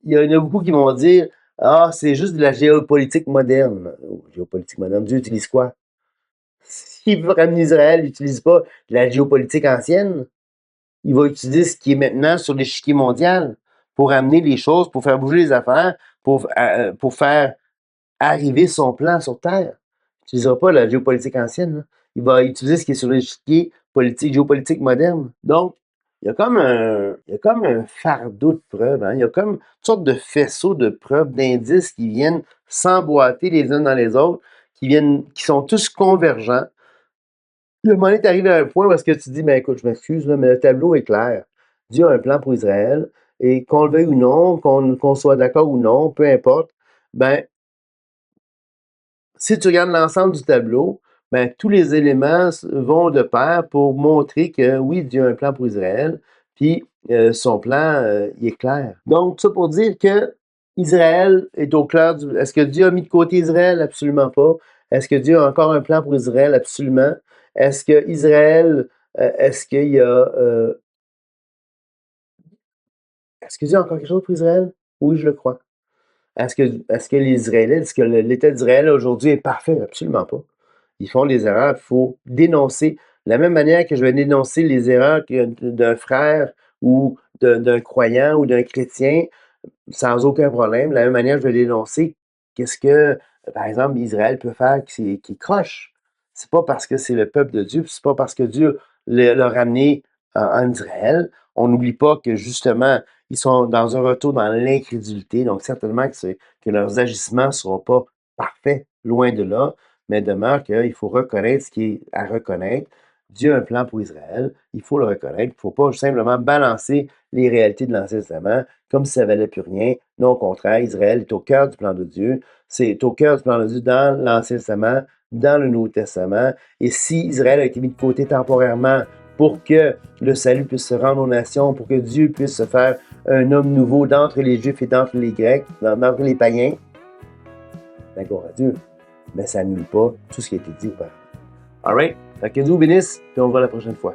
y en a beaucoup qui vont dire Ah, c'est juste de la géopolitique moderne. Oh, géopolitique moderne, Dieu utilise quoi? S'il veut ramener Israël, il n'utilise pas de la géopolitique ancienne. Il va utiliser ce qui est maintenant sur l'échiquier mondial pour amener les choses, pour faire bouger les affaires, pour faire arriver son plan sur Terre. Il n'utilisera pas la géopolitique ancienne, là. Il va utiliser ce qui est sur l'échiquier politique, géopolitique moderne. Donc, il y a comme un fardeau de preuves, hein. Il y a comme une sorte de faisceau de preuves, d'indices qui viennent s'emboîter les uns dans les autres, qui sont tous convergents. Le moment donné, tu arrives à un point où est-ce que tu dis, ben écoute, je m'excuse, là, mais le tableau est clair. Dieu a un plan pour Israël, et qu'on le veuille ou non, qu'on soit d'accord ou non, peu importe, ben, si tu regardes l'ensemble du tableau, ben, tous les éléments vont de pair pour montrer que oui, Dieu a un plan pour Israël, puis son plan, il est clair. Donc, tout ça pour dire que Israël est au cœur du... Est-ce que Dieu a mis de côté Israël? Absolument pas. Est-ce que Dieu a encore un plan pour Israël? Absolument. Est-ce que Israël, est-ce qu'il y a... est-ce que Dieu a encore quelque chose pour Israël? Oui, je le crois. Est-ce que les Israélites, est-ce que l'État d'Israël aujourd'hui est parfait? Absolument pas. Ils font des erreurs, il faut dénoncer. De la même manière que je vais dénoncer les erreurs d'un frère ou d'un croyant ou d'un chrétien, sans aucun problème. De la même manière, je vais dénoncer qu'est-ce que, par exemple, Israël peut faire qui croche. C'est pas parce que c'est le peuple de Dieu, c'est pas parce que Dieu l'a ramené en Israël. On n'oublie pas que justement, ils sont dans un retour dans l'incrédulité. Donc, certainement que leurs agissements ne seront pas parfaits, loin de là, mais demeure qu'il faut reconnaître ce qui est à reconnaître. Dieu a un plan pour Israël, il faut le reconnaître. Il ne faut pas simplement balancer les réalités de l'Ancien Testament comme si ça valait plus rien. Non, au contraire, Israël est au cœur du plan de Dieu. C'est au cœur du plan de Dieu dans l'Ancien Testament, dans le Nouveau Testament. Et si Israël a été mis de côté temporairement pour que le salut puisse se rendre aux nations, pour que Dieu puisse se faire un homme nouveau d'entre les Juifs et d'entre les Grecs, d'entre les païens, d'accord à Dieu. Mais ça annule pas tout ce qui a été dit auparavant. All right? Fait que Dieu vous bénisse, puis on se voit la prochaine fois.